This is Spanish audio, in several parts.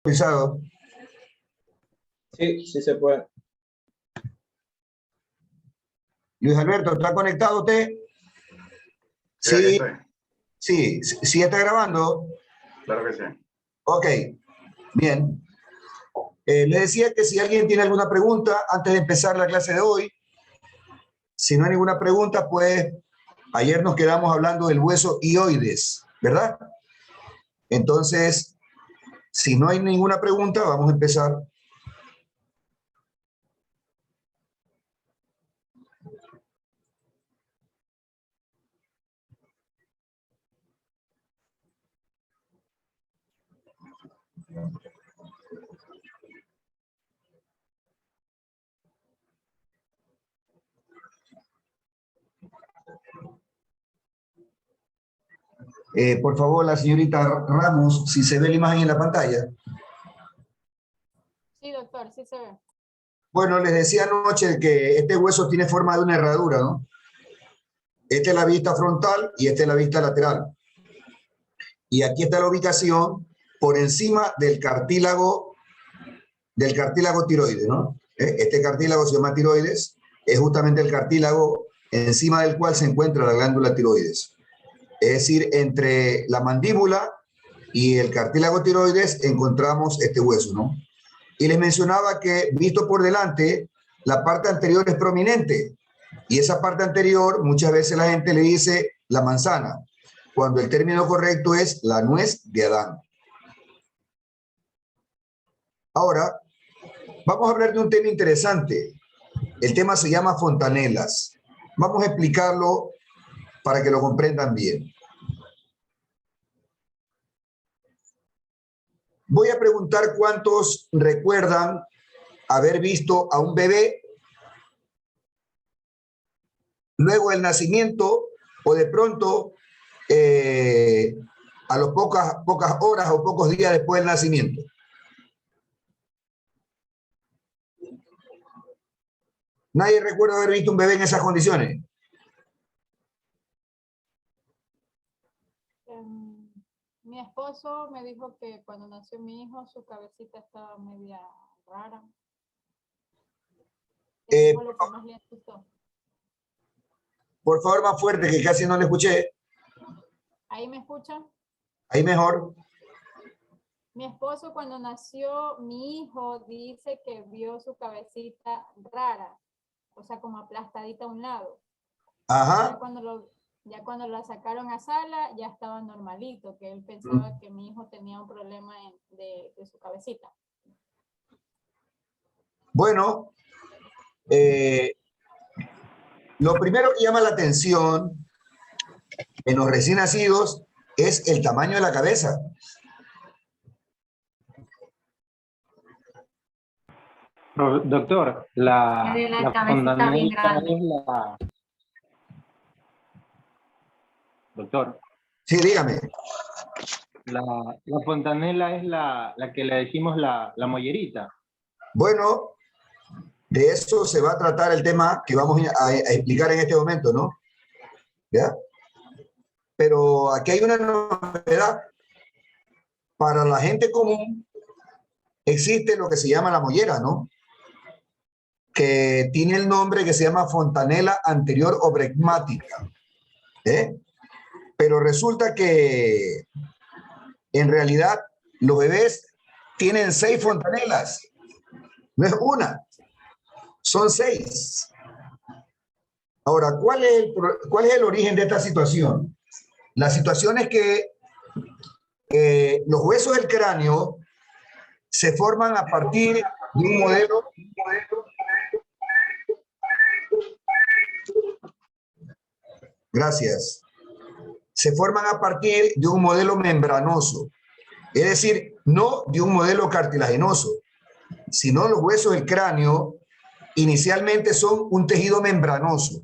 Pisado. Sí, sí se puede. Luis Alberto, ¿está conectado usted? Sí, Sí, sí está grabando. claro que sí. Ok, bien. Les decía que si alguien tiene alguna pregunta antes de empezar la clase de hoy, si no hay ninguna pregunta, pues ayer nos quedamos hablando del hueso hioides, ¿verdad? Entonces, si no hay ninguna pregunta, vamos a empezar. Por favor, la señorita Ramos, si se ve la imagen en la pantalla. Sí, doctor, sí se ve. Bueno, les decía anoche que este hueso tiene forma de una herradura, ¿no? Esta es la vista frontal y esta es la vista lateral. Y aquí está la ubicación por encima del cartílago tiroides, ¿no? Este cartílago se llama tiroides, es justamente el cartílago encima del cual se encuentra la glándula tiroides. Es decir, entre la mandíbula y el cartílago tiroides encontramos este hueso, ¿no? Y les mencionaba que, visto por delante, la parte anterior es prominente. Y esa parte anterior, muchas veces la gente le dice la manzana, cuando el término correcto es la nuez de Adán. Ahora, vamos a hablar de un tema interesante. El tema se llama fontanelas. Vamos a explicarlo para que lo comprendan bien. Voy a preguntar cuántos recuerdan haber visto a un bebé luego del nacimiento o de pronto a las pocas horas o pocos días después del nacimiento. ¿Nadie recuerda haber visto un bebé en esas condiciones? Mi esposo me dijo que cuando nació mi hijo su cabecita estaba media rara. Eso fue lo que más le asustó. Por favor, más fuerte, que casi no le escuché. ¿Ahí me escuchan? Ahí mejor. Mi esposo cuando nació mi hijo dice que vio su cabecita rara, o sea, como aplastadita a un lado. Ajá. Ya cuando la sacaron a sala, ya estaba normalito, que él pensaba que mi hijo tenía un problema de su cabecita. Bueno, lo primero que llama la atención en los recién nacidos es el tamaño de la cabeza. Doctor, la fontanela es la... Doctor. Sí, dígame. La fontanela es la que le decimos la mollerita. Bueno, de eso se va a tratar el tema que vamos a explicar en este momento, ¿no? ¿Ya? Pero aquí hay una novedad. Para la gente común existe lo que se llama la mollera, ¿no? Que tiene el nombre que se llama fontanela anterior obregmática. Pero resulta que en realidad los bebés tienen 6 fontanelas. No es una, son 6. Ahora, ¿cuál es el origen de esta situación? La situación es que los huesos del cráneo se forman a partir de un modelo. Gracias. Se forman a partir de un modelo membranoso, es decir, no de un modelo cartilaginoso, sino los huesos del cráneo inicialmente son un tejido membranoso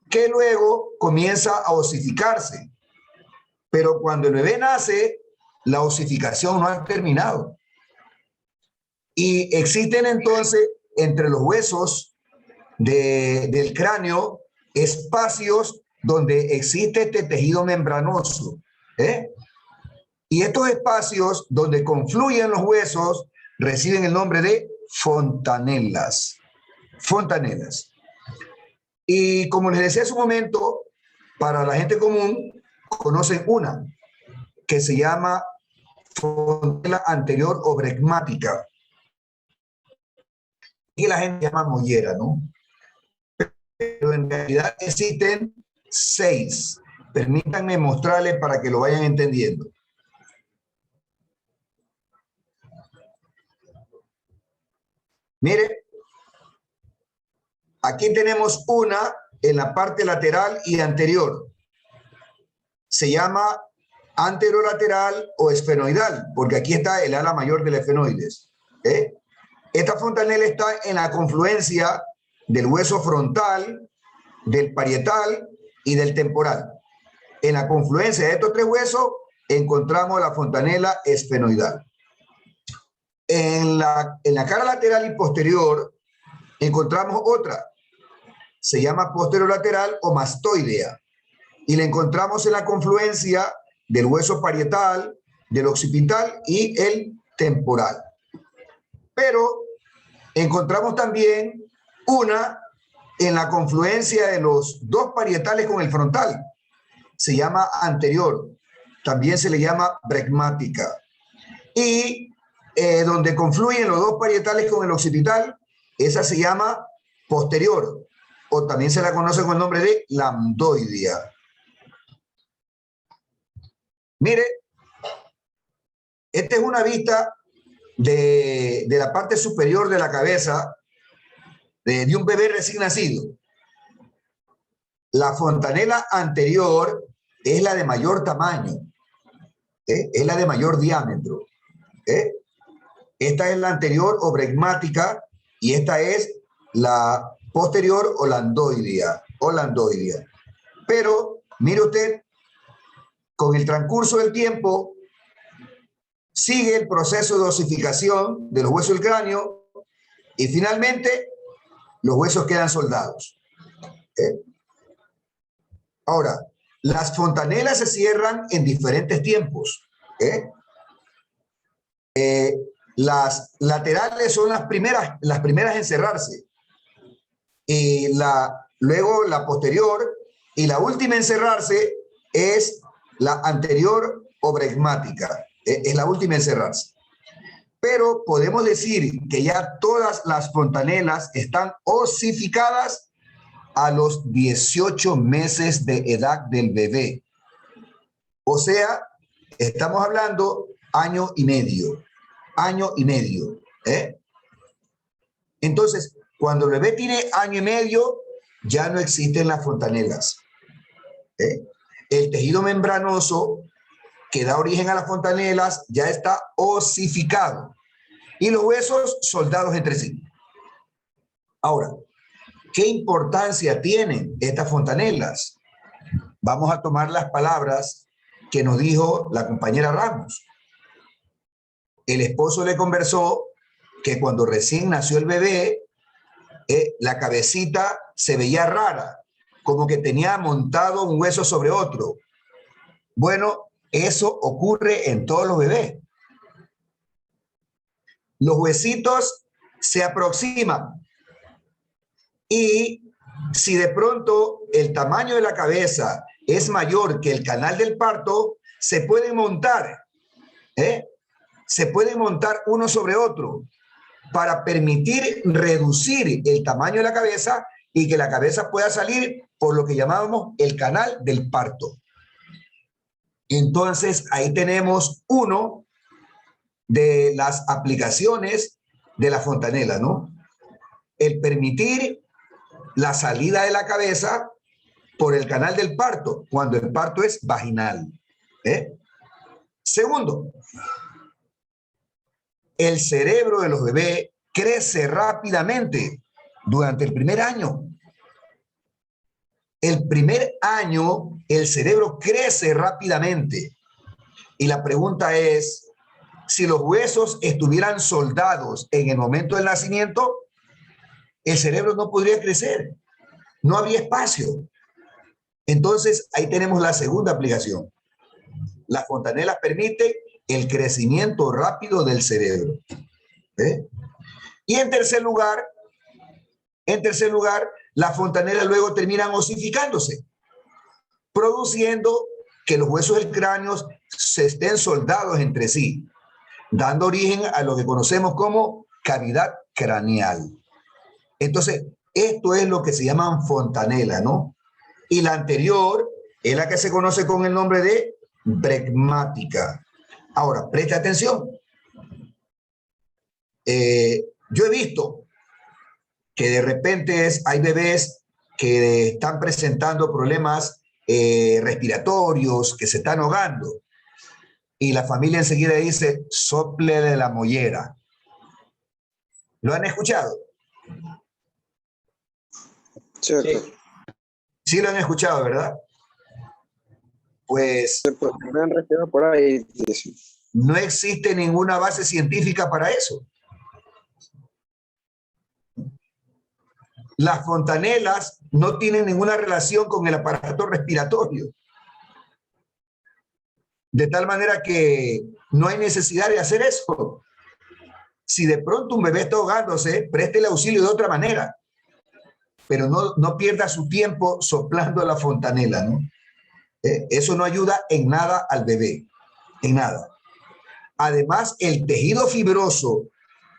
que luego comienza a osificarse. Pero cuando el bebé nace, la osificación no ha terminado. Y existen entonces entre los huesos del cráneo espacios donde existe este tejido membranoso. Y estos espacios donde confluyen los huesos reciben el nombre de fontanelas. Fontanelas. Y como les decía hace un momento, para la gente común, conocen una que se llama fontanela anterior o bregmática. Y la gente llama mollera, ¿no? Pero en realidad existen 6. Permítanme mostrarles para que lo vayan entendiendo. Mire, aquí tenemos una en la parte lateral y anterior. Se llama anterolateral o esfenoidal, porque aquí está el ala mayor del esfenoides. Esta fontanela está en la confluencia del hueso frontal, del parietal y del temporal. En la confluencia de estos 3 huesos encontramos la fontanela esfenoidal. En la cara lateral y posterior encontramos otra. Se llama posterolateral o mastoidea. Y la encontramos en la confluencia del hueso parietal, del occipital y el temporal. Pero encontramos también una en la confluencia de los 2 parietales con el frontal. Se llama anterior. También se le llama bregmática. Y donde confluyen los 2 parietales con el occipital, esa se llama posterior. O también se la conoce con el nombre de lambdoidea. Mire, esta es una vista de la parte superior de la cabeza de un bebé recién nacido. La fontanela anterior es la de mayor tamaño, es la de mayor diámetro. Esta es la anterior o bregmática y esta es la posterior o lambdoidea. Pero, mire usted, con el transcurso del tiempo, sigue el proceso de osificación de los huesos del cráneo y finalmente los huesos quedan soldados. Ahora, las fontanelas se cierran en diferentes tiempos. Las laterales son las primeras en cerrarse. Y luego la posterior y la última en cerrarse es la anterior o bregmática. Es la última en cerrarse. Pero podemos decir que ya todas las fontanelas están osificadas a los 18 meses de edad del bebé. O sea, estamos hablando año y medio. Entonces, cuando el bebé tiene año y medio, ya no existen las fontanelas. El tejido membranoso que da origen a las fontanelas ya está osificado y los huesos soldados entre sí. Ahora, ¿qué importancia tienen estas fontanelas? Vamos a tomar las palabras que nos dijo la compañera Ramos. El esposo le conversó que cuando recién nació el bebé, la cabecita se veía rara, como que tenía montado un hueso sobre otro. Bueno, eso ocurre en todos los bebés. Los huesitos se aproximan y si de pronto el tamaño de la cabeza es mayor que el canal del parto, se pueden montar, se pueden montar uno sobre otro para permitir reducir el tamaño de la cabeza y que la cabeza pueda salir por lo que llamábamos el canal del parto. Entonces, ahí tenemos uno de las aplicaciones de la fontanela, ¿no? El permitir la salida de la cabeza por el canal del parto, cuando el parto es vaginal. Segundo, el cerebro de los bebés crece rápidamente durante el primer año. El primer año, el cerebro crece rápidamente. Y la pregunta es, si los huesos estuvieran soldados en el momento del nacimiento, el cerebro no podría crecer. No habría espacio. Entonces, ahí tenemos la segunda aplicación. Las fontanelas permiten el crecimiento rápido del cerebro. ¿Eh? Y en tercer lugar, las fontanelas luego terminan osificándose, produciendo que los huesos del cráneo se estén soldados entre sí, dando origen a lo que conocemos como cavidad craneal. Entonces, esto es lo que se llaman fontanelas, ¿no? Y la anterior es la que se conoce con el nombre de bregmática. Ahora, presta atención. Yo he visto que de repente hay bebés que están presentando problemas respiratorios, que se están ahogando, y la familia enseguida dice, sóplele la mollera. ¿Lo han escuchado? Cierto. Sí lo han escuchado, ¿verdad? Pues Me han respirado por ahí. Dice. no existe ninguna base científica para eso. Las fontanelas no tienen ninguna relación con el aparato respiratorio. De tal manera que no hay necesidad de hacer eso. Si de pronto un bebé está ahogándose, preste el auxilio de otra manera. Pero no pierda su tiempo soplando la fontanela, ¿no? Eso no ayuda en nada al bebé, en nada. Además, el tejido fibroso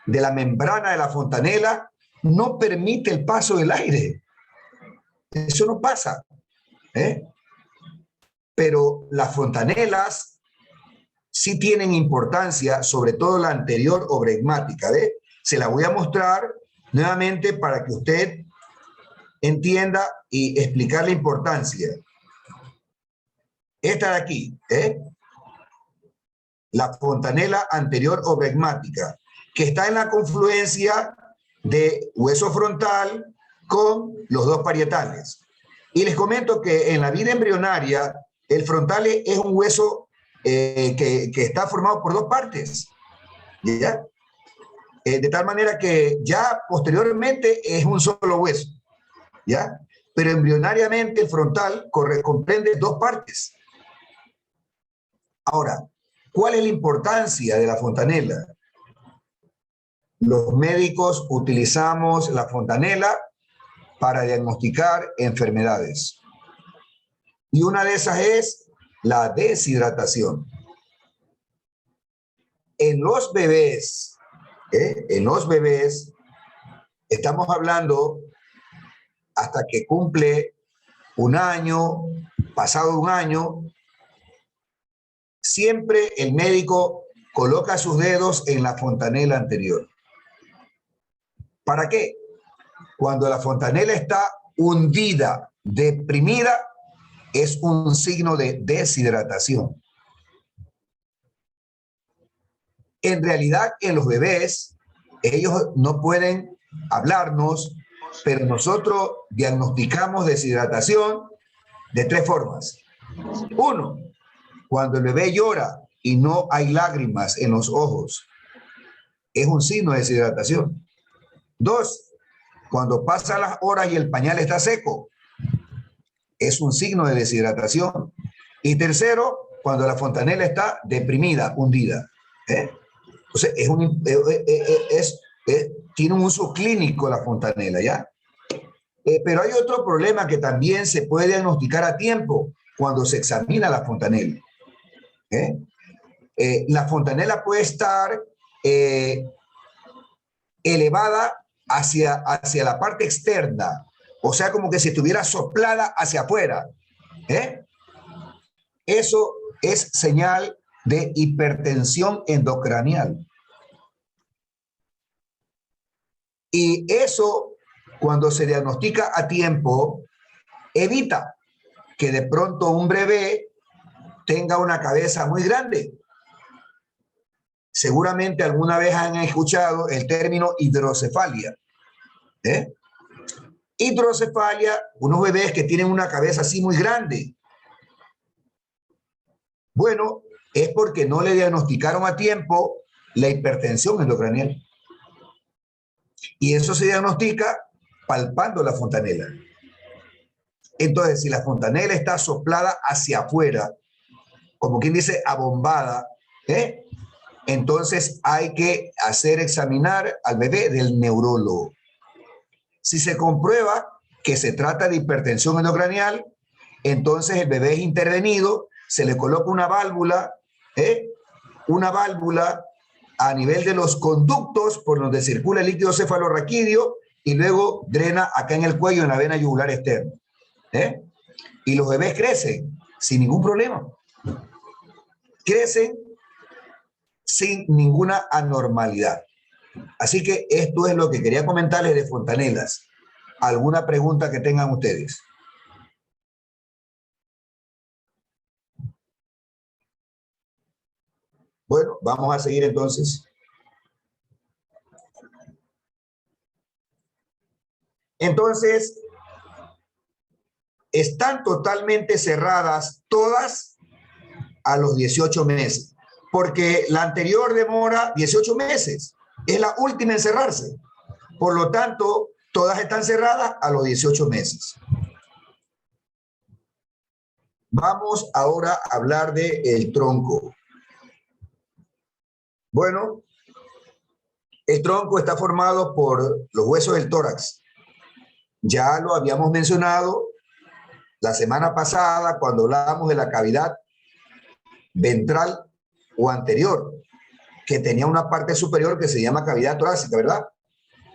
de la membrana de la fontanela no permite el paso del aire. Eso no pasa. Pero las fontanelas sí tienen importancia, sobre todo la anterior o bregmática. Se la voy a mostrar nuevamente para que usted entienda y explicar la importancia. Esta de aquí, la fontanela anterior o bregmática, que está en la confluencia de hueso frontal con los dos parietales. Y les comento que en la vida embrionaria, el frontal es un hueso que está formado por dos partes, ¿ya? De tal manera que ya posteriormente es un solo hueso, ¿ya? Pero embrionariamente el frontal comprende dos partes. Ahora, ¿cuál es la importancia de la fontanela? Los médicos utilizamos la fontanela para diagnosticar enfermedades. Y una de esas es la deshidratación. En los bebés, estamos hablando hasta que cumple un año, pasado un año, siempre el médico coloca sus dedos en la fontanela anterior. ¿Para qué? Cuando la fontanela está hundida, deprimida, es un signo de deshidratación. En realidad, en los bebés, ellos no pueden hablarnos, pero nosotros diagnosticamos deshidratación de tres formas. Uno, cuando el bebé llora y no hay lágrimas en los ojos, es un signo de deshidratación. Dos, cuando pasan las horas y el pañal está seco, es un signo de deshidratación. Y tercero, cuando la fontanela está deprimida, hundida. Entonces, tiene un uso clínico la fontanela, ¿ya? Pero hay otro problema que también se puede diagnosticar a tiempo cuando se examina la fontanela. La fontanela puede estar elevada hacia la parte externa, o sea, como que si estuviera soplada hacia afuera. Eso es señal de hipertensión endocranial. Y eso, cuando se diagnostica a tiempo, evita que de pronto un bebé tenga una cabeza muy grande. Seguramente alguna vez han escuchado el término hidrocefalia. Hidrocefalia, unos bebés que tienen una cabeza así muy grande. Bueno, es porque no le diagnosticaron a tiempo la hipertensión endocranial. Y eso se diagnostica palpando la fontanela. Entonces, si la fontanela está soplada hacia afuera, como quien dice, abombada, ¿eh? Entonces hay que hacer examinar al bebé del neurólogo. Si se comprueba que se trata de hipertensión endocranial, entonces el bebé es intervenido, se le coloca una válvula, una válvula a nivel de los conductos por donde circula el líquido cefalorraquídeo y luego drena acá en el cuello en la vena yugular externa. Y los bebés crecen sin ningún problema. Crecen sin ninguna anormalidad. Así que esto es lo que quería comentarles de Fontanelas. ¿Alguna pregunta que tengan ustedes? Bueno, vamos a seguir entonces. Entonces, están totalmente cerradas todas a los 18 meses, porque la anterior demora 18 meses, es la última en cerrarse. Por lo tanto, todas están cerradas a los 18 meses. Vamos ahora a hablar del tronco. Bueno, el tronco está formado por los huesos del tórax. Ya lo habíamos mencionado la semana pasada cuando hablábamos de la cavidad ventral o anterior, que tenía una parte superior que se llama cavidad torácica, ¿verdad?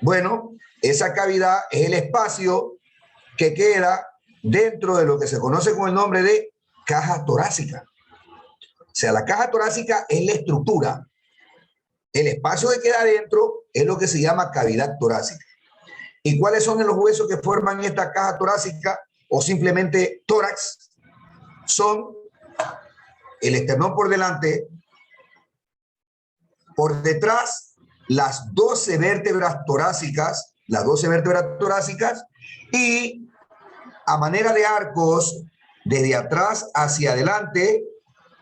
Bueno, esa cavidad es el espacio que queda dentro de lo que se conoce con el nombre de caja torácica. O sea, la caja torácica es la estructura. El espacio que queda dentro es lo que se llama cavidad torácica. ¿Y cuáles son los huesos que forman esta caja torácica o simplemente tórax? Son el esternón por delante, por detrás las 12 vértebras torácicas, y a manera de arcos, desde atrás hacia adelante,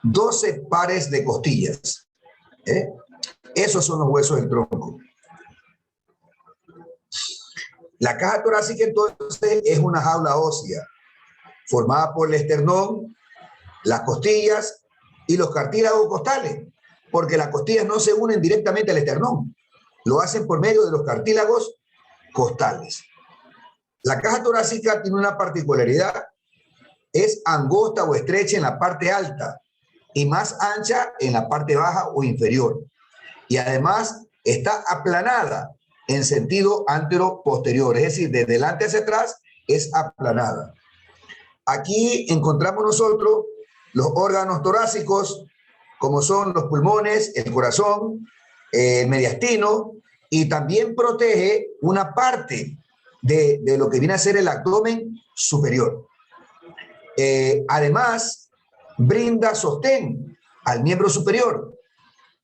12 pares de costillas. Esos son los huesos del tronco. La caja torácica entonces es una jaula ósea formada por el esternón, las costillas y los cartílagos costales, porque las costillas no se unen directamente al esternón, lo hacen por medio de los cartílagos costales. La caja torácica tiene una particularidad, es angosta o estrecha en la parte alta y más ancha en la parte baja o inferior. Y además está aplanada en sentido antero-posterior, es decir, de delante hacia atrás es aplanada. Aquí encontramos nosotros los órganos torácicos, como son los pulmones, el corazón, el mediastino, y también protege una parte de lo que viene a ser el abdomen superior. Además, brinda sostén al miembro superior,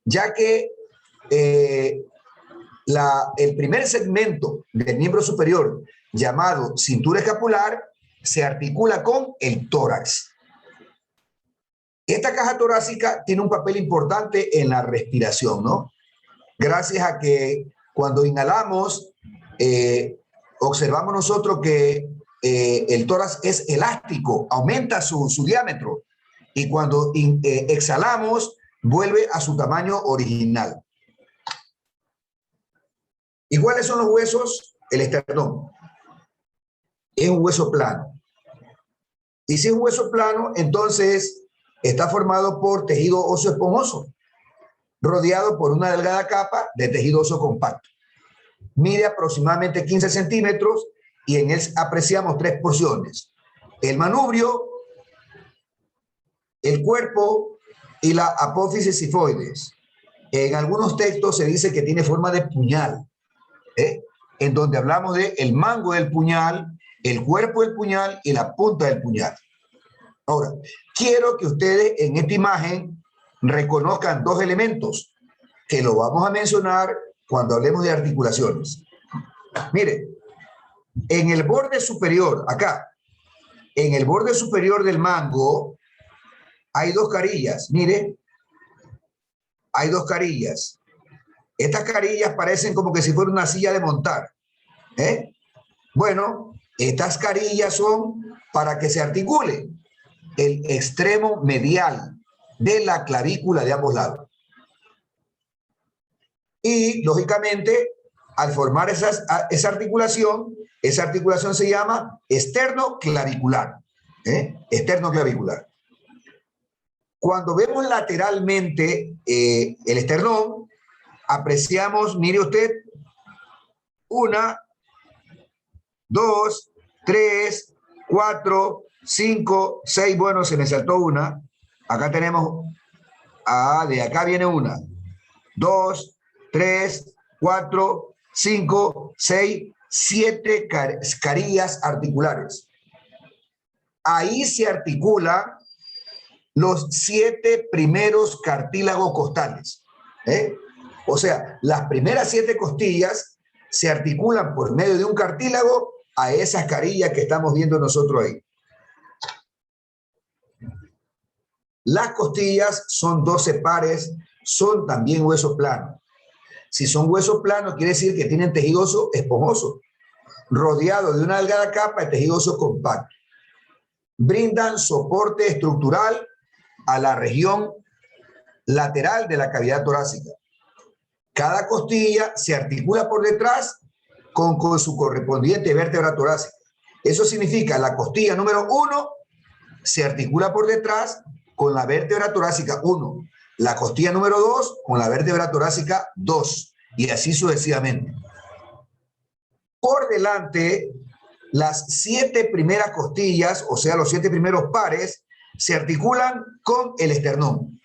ya que el primer segmento del miembro superior, llamado cintura escapular, se articula con el tórax. Esta caja torácica tiene un papel importante en la respiración, ¿no? Gracias a que cuando inhalamos, observamos nosotros que el tórax es elástico, aumenta su diámetro, y cuando exhalamos, vuelve a su tamaño original. ¿Y cuáles son los huesos? El esternón. Es un hueso plano. Y si es un hueso plano, entonces está formado por tejido óseo esponjoso, rodeado por una delgada capa de tejido óseo compacto. Mide aproximadamente 15 centímetros y en él apreciamos 3 porciones: el manubrio, el cuerpo y la apófisis sifoides. En algunos textos se dice que tiene forma de puñal, en donde hablamos de el mango del puñal, el cuerpo del puñal y la punta del puñal. Ahora, quiero que ustedes en esta imagen reconozcan dos elementos que lo vamos a mencionar cuando hablemos de articulaciones. Mire, en el borde superior, acá, en el borde superior del mango, hay dos carillas. Mire, hay dos carillas. Estas carillas parecen como que si fuera una silla de montar. Bueno, estas carillas son para que se articule el extremo medial de la clavícula de ambos lados. Y, lógicamente, al formar esa articulación se llama esternoclavicular. Esternoclavicular. Cuando vemos lateralmente el esternón, apreciamos, mire usted, 1, 2, 3, 4, 5, 6. Bueno, se me saltó una. Acá tenemos, de acá viene 1, 2, 3, 4, 5, 6, 7 carillas articulares. Ahí se articulan los 7 primeros cartílagos costales. O sea, las primeras 7 costillas se articulan por medio de un cartílago a esas carillas que estamos viendo nosotros ahí. Las costillas son 12 pares, son también huesos planos. Si son huesos planos, quiere decir que tienen tejido óseo esponjoso, rodeado de una delgada capa de tejido óseo compacto. Brindan soporte estructural a la región lateral de la cavidad torácica. Cada costilla se articula por detrás con su correspondiente vértebra torácica. Eso significa la costilla número 1 se articula por detrás con la vértebra torácica 1, la costilla número 2 con la vértebra torácica 2, y así sucesivamente. Por delante, las 7 primeras costillas, o sea, los 7 primeros pares, se articulan con el esternón,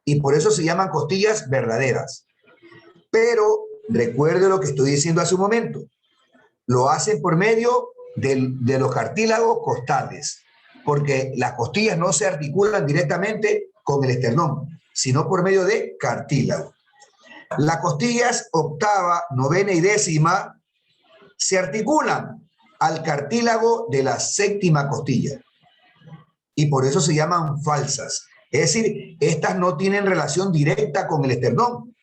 y por eso se llaman costillas verdaderas. Pero recuerde lo que estoy diciendo hace un momento, lo hacen por medio de los cartílagos costales, porque las costillas no se articulan directamente con el esternón, sino por medio de cartílago. Las costillas octava, novena y décima se articulan al cartílago de la séptima costilla, y por eso se llaman falsas. Es decir, estas no tienen relación directa con el esternón,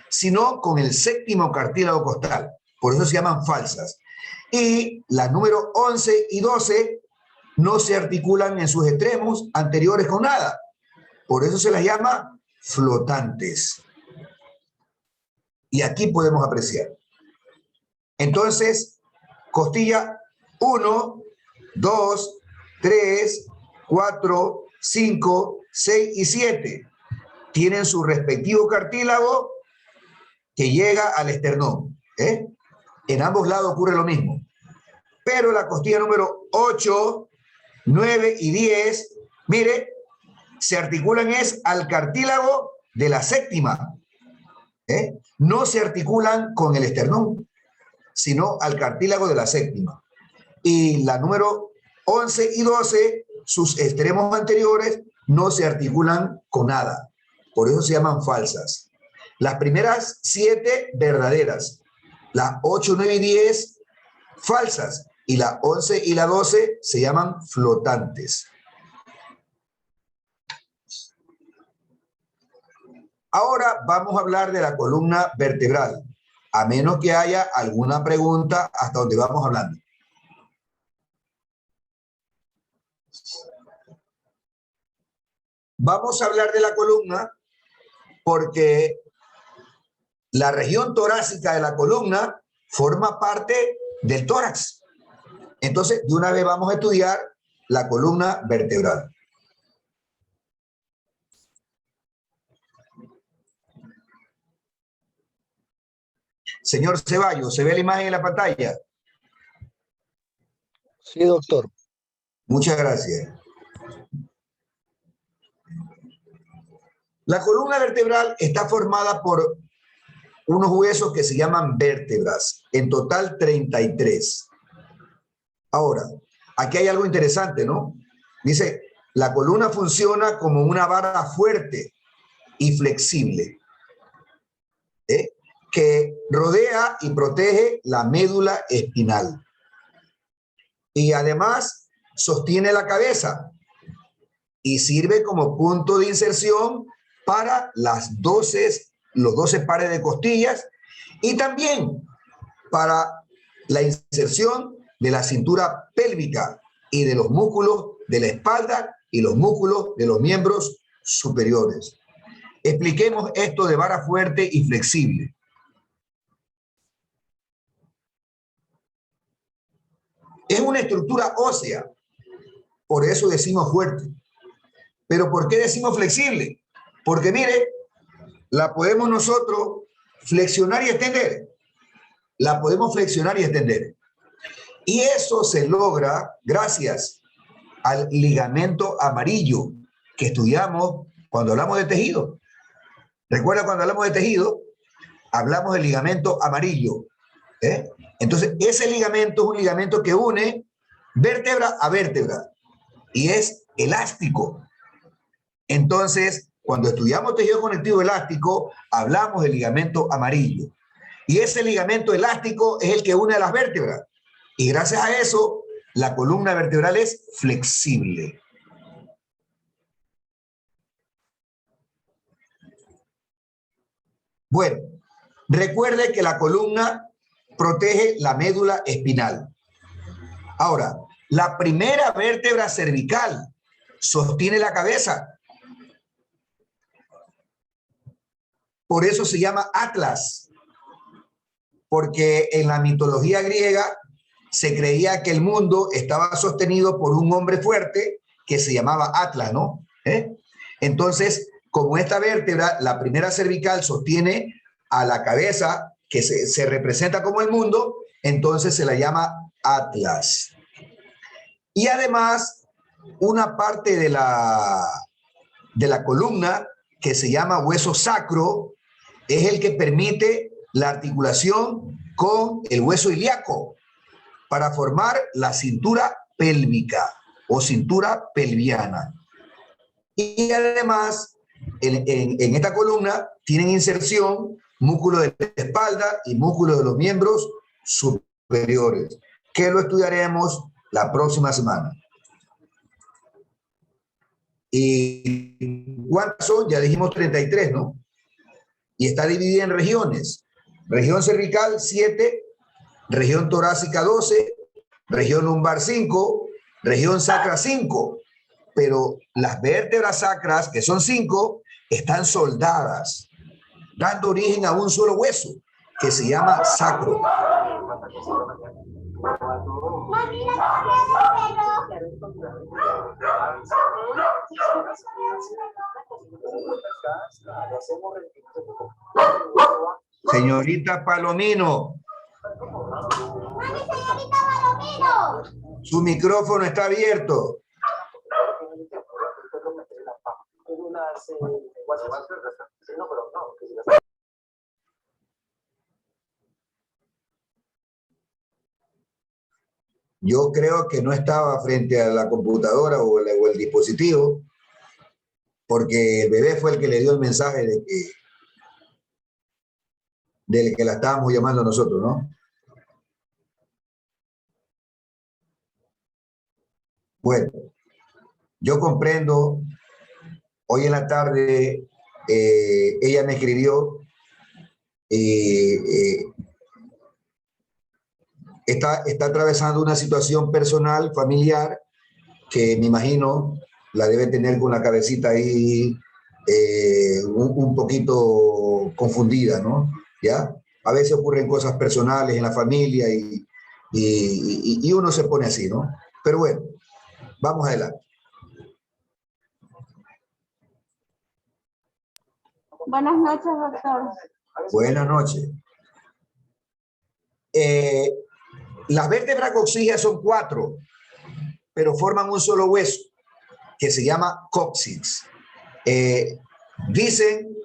sino con el séptimo cartílago costal. Por eso se llaman falsas. Y las número 11 y 12 no se articulan en sus extremos anteriores con nada. Por eso se las llama flotantes. Y aquí podemos apreciar. Entonces, costilla 1, 2, 3, 4, 5, 6 y 7 tienen su respectivo cartílago que llega al esternón. En ambos lados ocurre lo mismo. Pero la costilla número 8, 9 y 10, mire, se articulan al cartílago de la séptima. No se articulan con el esternón, sino al cartílago de la séptima. Y la número 11 y 12, sus extremos anteriores, no se articulan con nada. Por eso se llaman falsas. Las primeras 7 verdaderas, las 8, 9 y 10 falsas, y la 11 y la 12 se llaman flotantes. Ahora vamos a hablar de la columna vertebral, a menos que haya alguna pregunta hasta donde vamos hablando. Vamos a hablar de la columna porque la región torácica de la columna forma parte del tórax. Entonces, de una vez vamos a estudiar la columna vertebral. Señor Ceballos, ¿se ve la imagen en la pantalla? Sí, doctor. Muchas gracias. La columna vertebral está formada por unos huesos que se llaman vértebras, en total 33. Ahora, aquí hay algo interesante, ¿no? Dice, la columna funciona como una vara fuerte y flexible, que rodea y protege la médula espinal. Y además sostiene la cabeza y sirve como punto de inserción para los 12 pares de costillas y también para la inserción de la cintura pélvica y de los músculos de la espalda y los músculos de los miembros superiores. Expliquemos esto de vara fuerte y flexible. Es una estructura ósea, por eso decimos fuerte. Pero ¿por qué decimos flexible? Porque mire, la podemos nosotros flexionar y extender. La podemos flexionar y extender. Y eso se logra gracias al ligamento amarillo que estudiamos cuando hablamos de tejido. Recuerda, cuando hablamos de tejido, hablamos del ligamento amarillo. Entonces, ese ligamento es un ligamento que une vértebra a vértebra y es elástico. Entonces, cuando estudiamos tejido conectivo elástico, hablamos del ligamento amarillo. Y ese ligamento elástico es el que une a las vértebras. Y gracias a eso, la columna vertebral es flexible. Bueno, recuerde que la columna protege la médula espinal. Ahora, la primera vértebra cervical sostiene la cabeza. Por eso se llama Atlas, porque en la mitología griega se creía que el mundo estaba sostenido por un hombre fuerte que se llamaba Atlas, ¿no? Entonces, como esta vértebra, la primera cervical, sostiene a la cabeza, que se representa como el mundo, entonces se la llama Atlas. Y además, una parte de la columna, que se llama hueso sacro, es el que permite la articulación con el hueso ilíaco para formar la cintura pélvica o cintura pelviana. Y además, en esta columna tienen inserción músculo de la espalda y músculo de los miembros superiores, que lo estudiaremos la próxima semana. ¿Y cuántas son? Ya dijimos 33, ¿no? Y está dividida en regiones. Región cervical, 7, región torácica, 12, región lumbar, 5, región sacra, 5. Pero las vértebras sacras, que son 5, están soldadas, dando origen a un solo hueso, que se llama sacro. Señorita Palomino. Su micrófono está abierto. Yo creo que no estaba frente a la computadora o el dispositivo, porque el bebé fue el que le dio el mensaje del que la estábamos llamando nosotros, ¿no? Bueno, yo comprendo. Hoy en la tarde ella me escribió. Está atravesando una situación personal, familiar, que me imagino la debe tener con la cabecita ahí un poquito confundida, ¿no? ¿Ya? A veces ocurren cosas personales en la familia y uno se pone así, ¿no? Pero bueno, vamos adelante. Buenas noches, doctor. Buenas noches. Las vértebras coxígeas son 4, pero forman un solo hueso, que se llama cóccix. Dicen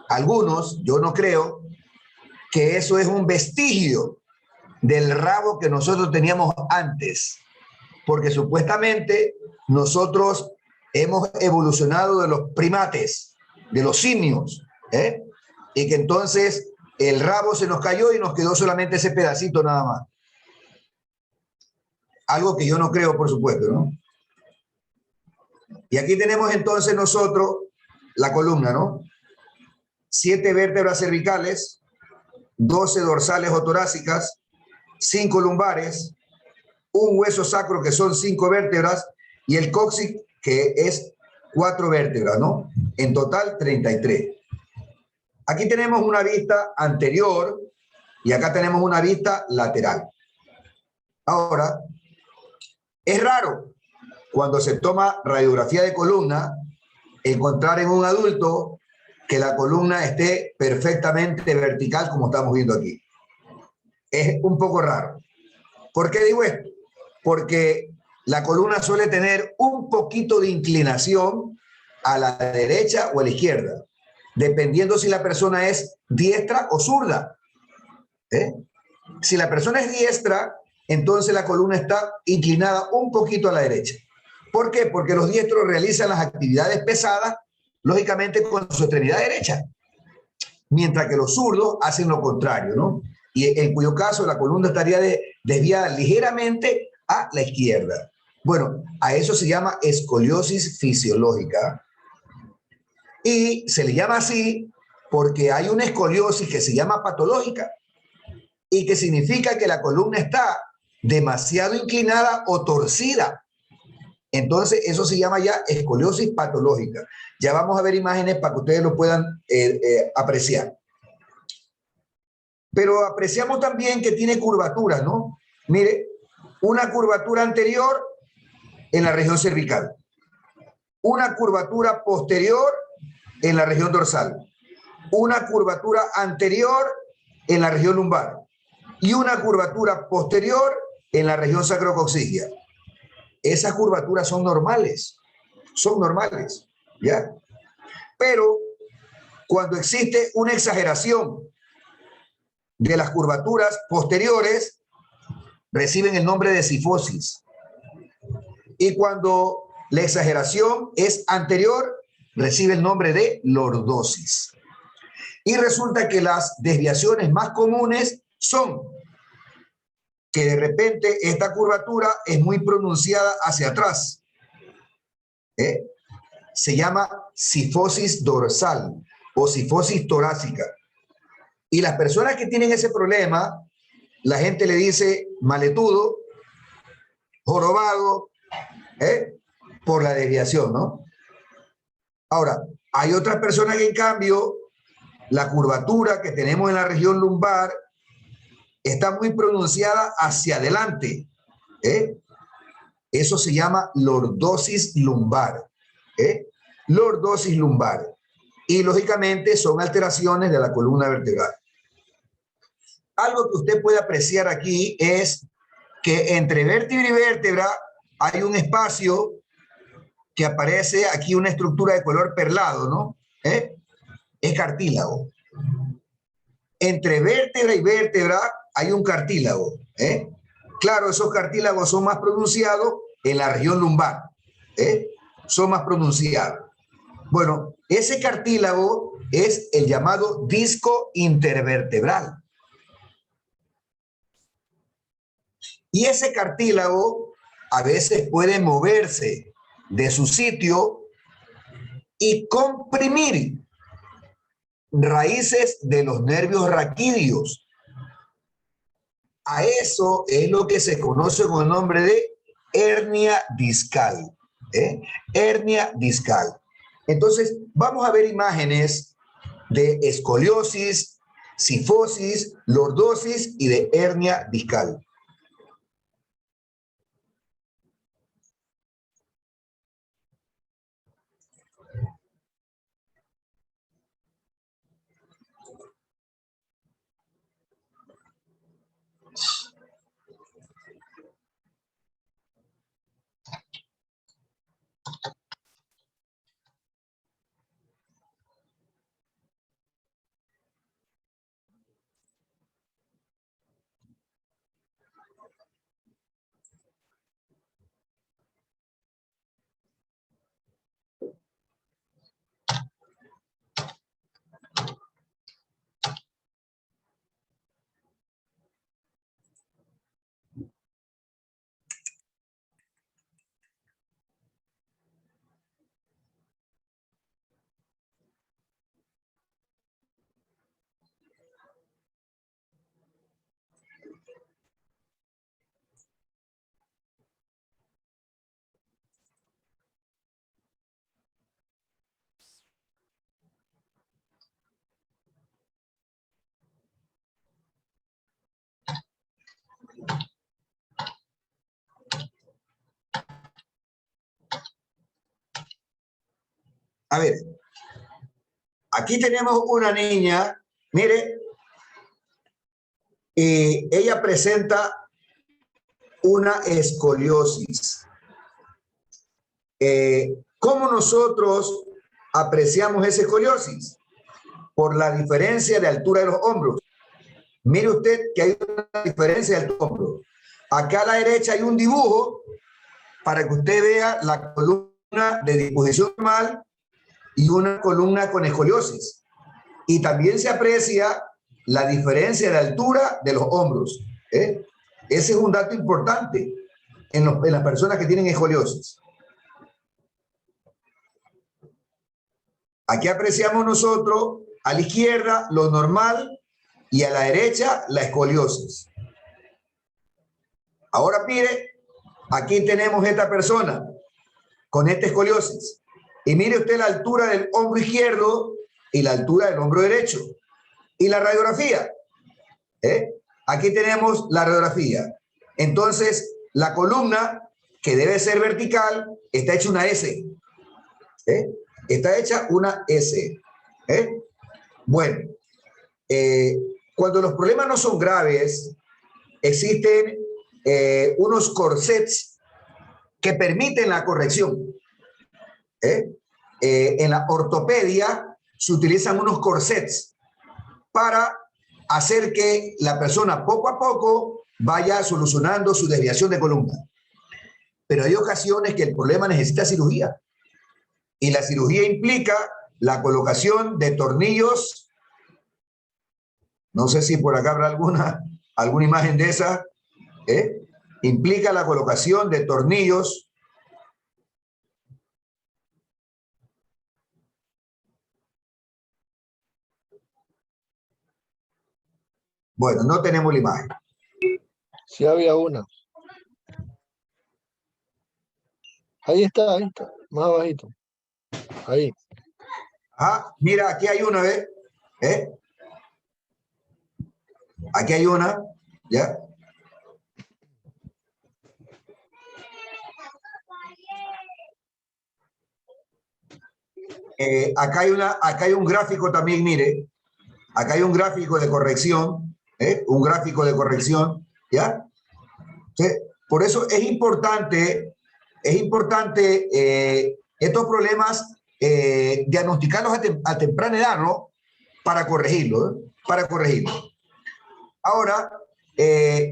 algunos, yo no creo, que eso es un vestigio del rabo que nosotros teníamos antes, porque supuestamente nosotros hemos evolucionado de los primates, de los simios, y que entonces el rabo se nos cayó y nos quedó solamente ese pedacito nada más. Algo que yo no creo, por supuesto, ¿no? Y aquí tenemos entonces nosotros la columna, ¿no? 7 vértebras cervicales, 12 dorsales o torácicas, 5 lumbares, un hueso sacro que son 5 vértebras y el cóccix que es 4 vértebras, ¿no? En total 33. Aquí tenemos una vista anterior y acá tenemos una vista lateral. Ahora, es raro cuando se toma radiografía de columna encontrar en un adulto que la columna esté perfectamente vertical como estamos viendo aquí. Es un poco raro. ¿Por qué digo esto? Porque la columna suele tener un poquito de inclinación a la derecha o a la izquierda, dependiendo si la persona es diestra o zurda. Si la persona es diestra, entonces la columna está inclinada un poquito a la derecha. ¿Por qué? Porque los diestros realizan las actividades pesadas, lógicamente, con su extremidad derecha, mientras que los zurdos hacen lo contrario, ¿no? Y en cuyo caso la columna estaría desviada ligeramente a la izquierda. Bueno, a eso se llama escoliosis fisiológica. Y se le llama así porque hay una escoliosis que se llama patológica y que significa que la columna está demasiado inclinada o torcida. Entonces, eso se llama ya escoliosis patológica. Ya vamos a ver imágenes para que ustedes lo puedan apreciar. Pero apreciamos también que tiene curvaturas, ¿no? Mire, una curvatura anterior en la región cervical, una curvatura posterior en la región dorsal, una curvatura anterior en la región lumbar y una curvatura posterior en la región sacrococcígea. Esas curvaturas son normales, ¿ya? Pero cuando existe una exageración de las curvaturas posteriores, reciben el nombre de cifosis. Y cuando la exageración es anterior, recibe el nombre de lordosis. Y resulta que las desviaciones más comunes son que de repente esta curvatura es muy pronunciada hacia atrás. Se llama cifosis dorsal o cifosis torácica. Y las personas que tienen ese problema, la gente le dice maletudo, jorobado, por la desviación, ¿no? Ahora, hay otras personas que en cambio, la curvatura que tenemos en la región lumbar está muy pronunciada hacia adelante. Eso se llama lordosis lumbar. Lordosis lumbar. Y lógicamente son alteraciones de la columna vertebral. Algo que usted puede apreciar aquí es que entre vértebra y vértebra hay un espacio que aparece aquí, una estructura de color perlado, ¿no? Es cartílago. Entre vértebra y vértebra hay un cartílago. Claro, esos cartílagos son más pronunciados en la región lumbar. Son más pronunciados. Bueno, ese cartílago es el llamado disco intervertebral. Y ese cartílago a veces puede moverse de su sitio y comprimir raíces de los nervios raquídeos. A eso es lo que se conoce con el nombre de hernia discal. Hernia discal. Entonces, vamos a ver imágenes de escoliosis, cifosis, lordosis y de hernia discal. A ver, aquí tenemos una niña, mire, y ella presenta una escoliosis. ¿Cómo nosotros apreciamos esa escoliosis? Por la diferencia de altura de los hombros. Mire usted que hay una diferencia de hombros. Acá a la derecha hay un dibujo para que usted vea la columna de disposición normal y una columna con escoliosis. Y también se aprecia la diferencia de altura de los hombros. Ese es un dato importante en las personas que tienen escoliosis. Aquí apreciamos nosotros a la izquierda lo normal y a la derecha la escoliosis. Ahora mire, aquí tenemos esta persona con esta escoliosis. Y mire usted la altura del hombro izquierdo y la altura del hombro derecho. Y la radiografía. Aquí tenemos la radiografía. Entonces, la columna, que debe ser vertical, está hecha una S. Está hecha una S. Bueno, cuando los problemas no son graves, existen unos corsets que permiten la corrección. En la ortopedia se utilizan unos corsets para hacer que la persona poco a poco vaya solucionando su desviación de columna. Pero hay ocasiones que el problema necesita cirugía. Y la cirugía implica la colocación de tornillos. No sé si por acá habrá alguna imagen de esa. Implica la colocación de tornillos. Bueno, no tenemos la imagen. Sí había una. Ahí está, más abajito. Ahí. Ah, mira, aquí hay una, ¿ves? Aquí hay una, ¿ya? Acá hay un gráfico también, mire. Acá hay un gráfico de corrección, un gráfico de corrección, ¿ya? ¿Sí? Por eso es importante estos problemas diagnosticarlos a temprana edad, ¿no? Para corregirlo, para corregirlo. Ahora,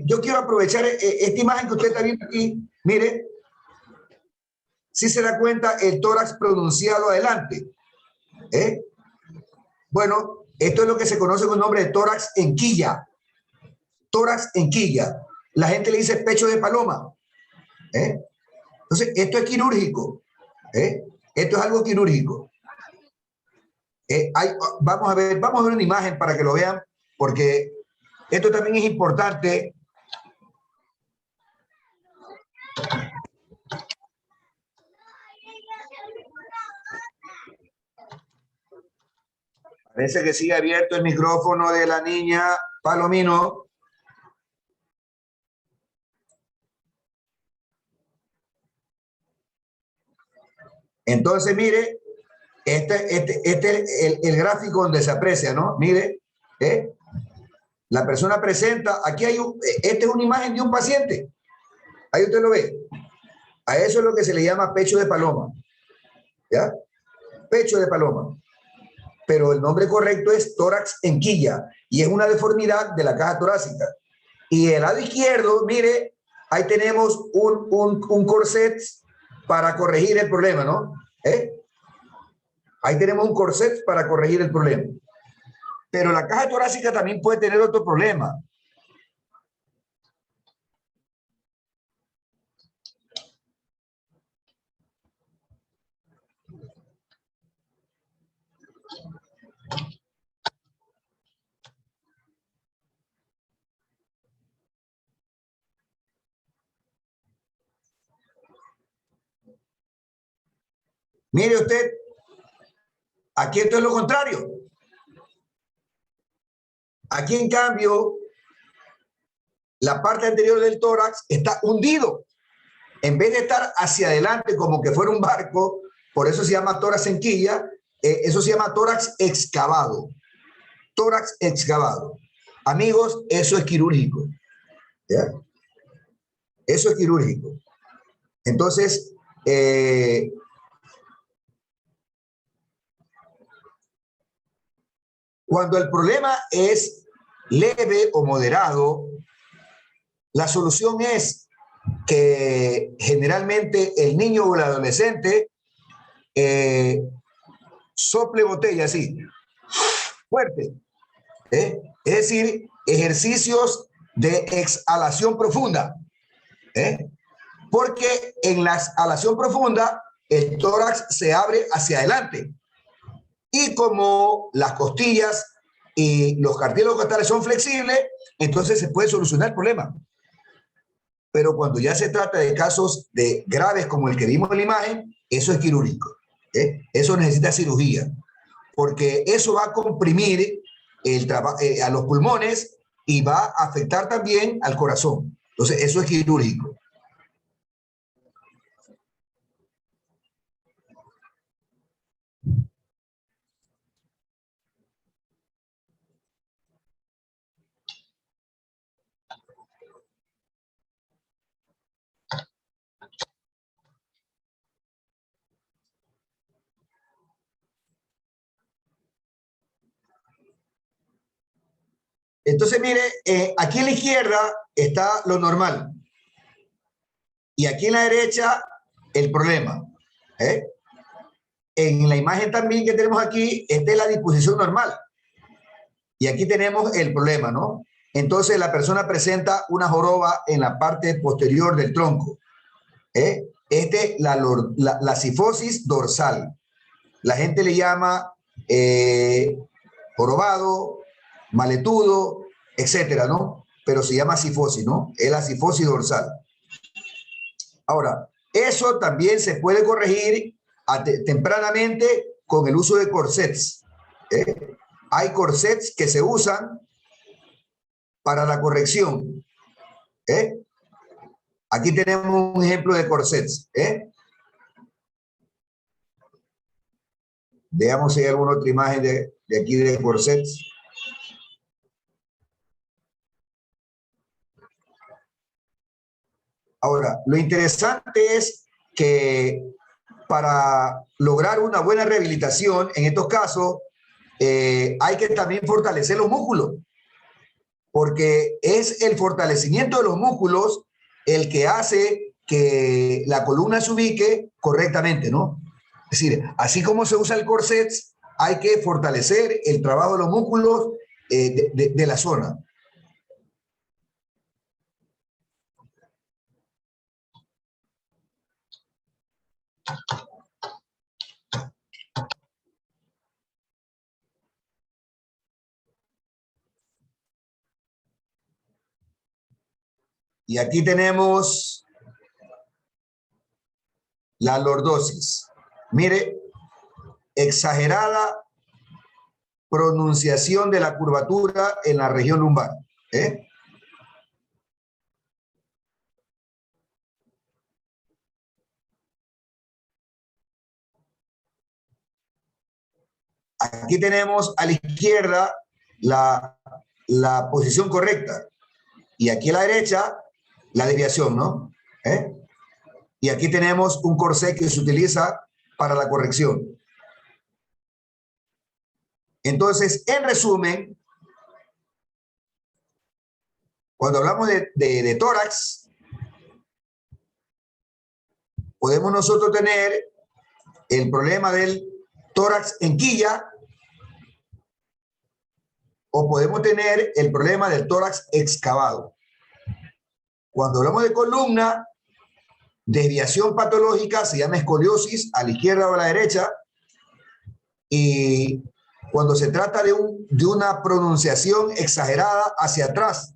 yo quiero aprovechar esta imagen que usted está viendo aquí. Mire, si se da cuenta el tórax pronunciado adelante. Bueno, esto es lo que se conoce con el nombre de tórax en quilla. Tórax en quilla. La gente le dice pecho de paloma. Entonces, esto es quirúrgico. Esto es algo quirúrgico. Vamos a ver una imagen para que lo vean, porque esto también es importante. Parece que sigue abierto el micrófono de la niña Palomino. Entonces, mire, este es el gráfico donde se aprecia, ¿no? Mire, la persona presenta, aquí hay esta es una imagen de un paciente. Ahí usted lo ve. A eso es lo que se le llama pecho de paloma. ¿Ya? Pecho de paloma. Pero el nombre correcto es tórax en quilla y es una deformidad de la caja torácica. Y el lado izquierdo, mire, ahí tenemos un corset para corregir el problema, ¿no? Ahí tenemos un corset para corregir el problema. Pero la caja torácica también puede tener otro problema. Mire usted, aquí esto es lo contrario. Aquí, en cambio, la parte anterior del tórax está hundido. En vez de estar hacia adelante como que fuera un barco, Por eso se llama tórax en quilla. Eso se llama tórax excavado. Tórax excavado. Amigos, eso es quirúrgico. ¿Ya? Eso es quirúrgico. Entonces, cuando el problema es leve o moderado, la solución es que generalmente el niño o el adolescente sople botella así, fuerte. Es decir, ejercicios de exhalación profunda. Porque en la exhalación profunda el tórax se abre hacia adelante. Y como las costillas y los cartílagos costales son flexibles, entonces se puede solucionar el problema. Pero cuando ya se trata de casos graves como el que vimos en la imagen, eso es quirúrgico. Eso necesita cirugía, porque eso va a comprimir a los pulmones y va a afectar también al corazón. Entonces, eso es quirúrgico. Entonces, mire, aquí en la izquierda está lo normal. Y aquí en la derecha, el problema. En la imagen también que tenemos aquí, esta es la disposición normal. Y aquí tenemos el problema, ¿no? Entonces, la persona presenta una joroba en la parte posterior del tronco. La cifosis dorsal. La gente le llama jorobado, maletudo, etcétera, ¿no? Pero se llama cifosis, ¿no? Es la cifosis dorsal. Ahora, eso también se puede corregir tempranamente con el uso de corsets. Hay corsets que se usan para la corrección. Aquí tenemos un ejemplo de corsets. Veamos si hay alguna otra imagen de aquí de corsets. Ahora, lo interesante es que para lograr una buena rehabilitación, en estos casos, hay que también fortalecer los músculos, porque es el fortalecimiento de los músculos el que hace que la columna se ubique correctamente, ¿no? Es decir, así como se usa el corset, hay que fortalecer el trabajo de los músculos de la zona. Y aquí tenemos la lordosis. Mire, exagerada pronunciación de la curvatura en la región lumbar. Aquí tenemos a la izquierda la posición correcta y aquí a la derecha la desviación, ¿no? Y aquí tenemos un corset que se utiliza para la corrección. Entonces, en resumen, cuando hablamos de tórax, podemos nosotros tener el problema del tórax en quilla o podemos tener el problema del tórax excavado. Cuando hablamos de columna, desviación patológica se llama escoliosis a la izquierda o a la derecha, y cuando se trata de una pronunciación exagerada hacia atrás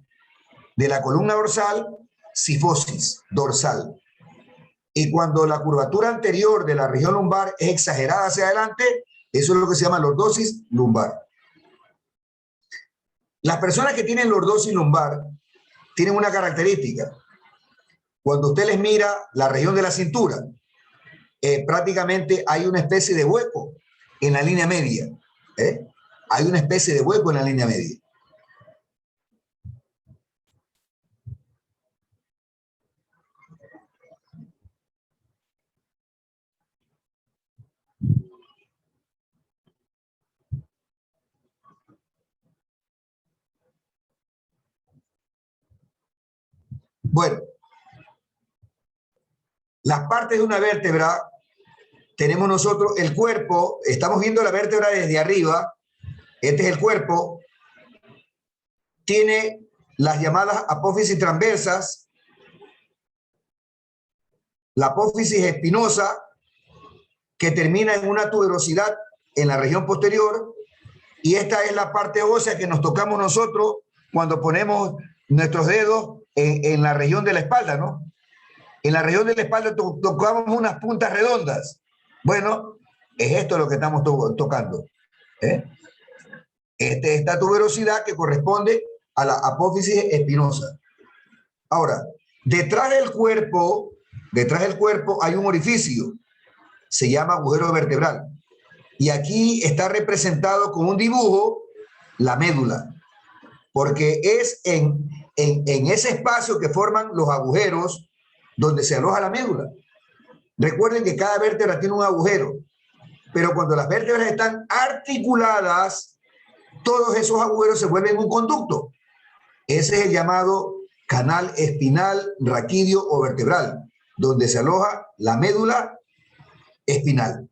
de la columna dorsal, cifosis dorsal. Y cuando la curvatura anterior de la región lumbar es exagerada hacia adelante, eso es lo que se llama lordosis lumbar. Las personas que tienen lordosis lumbar tienen una característica. Cuando usted les mira la región de la cintura, prácticamente hay una especie de hueco en la línea media. Hay una especie de hueco en la línea media. Bueno, las partes de una vértebra, tenemos nosotros el cuerpo, estamos viendo la vértebra desde arriba, este es el cuerpo, tiene las llamadas apófisis transversas, la apófisis espinosa, que termina en una tuberosidad en la región posterior, y esta es la parte ósea que nos tocamos nosotros cuando ponemos nuestros dedos en la región de la espalda, ¿no? En la región de la espalda tocamos unas puntas redondas. Bueno, es esto lo que estamos tocando. Esta tuberosidad que corresponde a la apófisis espinosa. Ahora, detrás del cuerpo hay un orificio, se llama agujero vertebral. Y aquí está representado con un dibujo la médula, porque es en ese espacio que forman los agujeros donde se aloja la médula. Recuerden que cada vértebra tiene un agujero, pero cuando las vértebras están articuladas, todos esos agujeros se vuelven un conducto. Ese es el llamado canal espinal, raquídeo o vertebral, donde se aloja la médula espinal.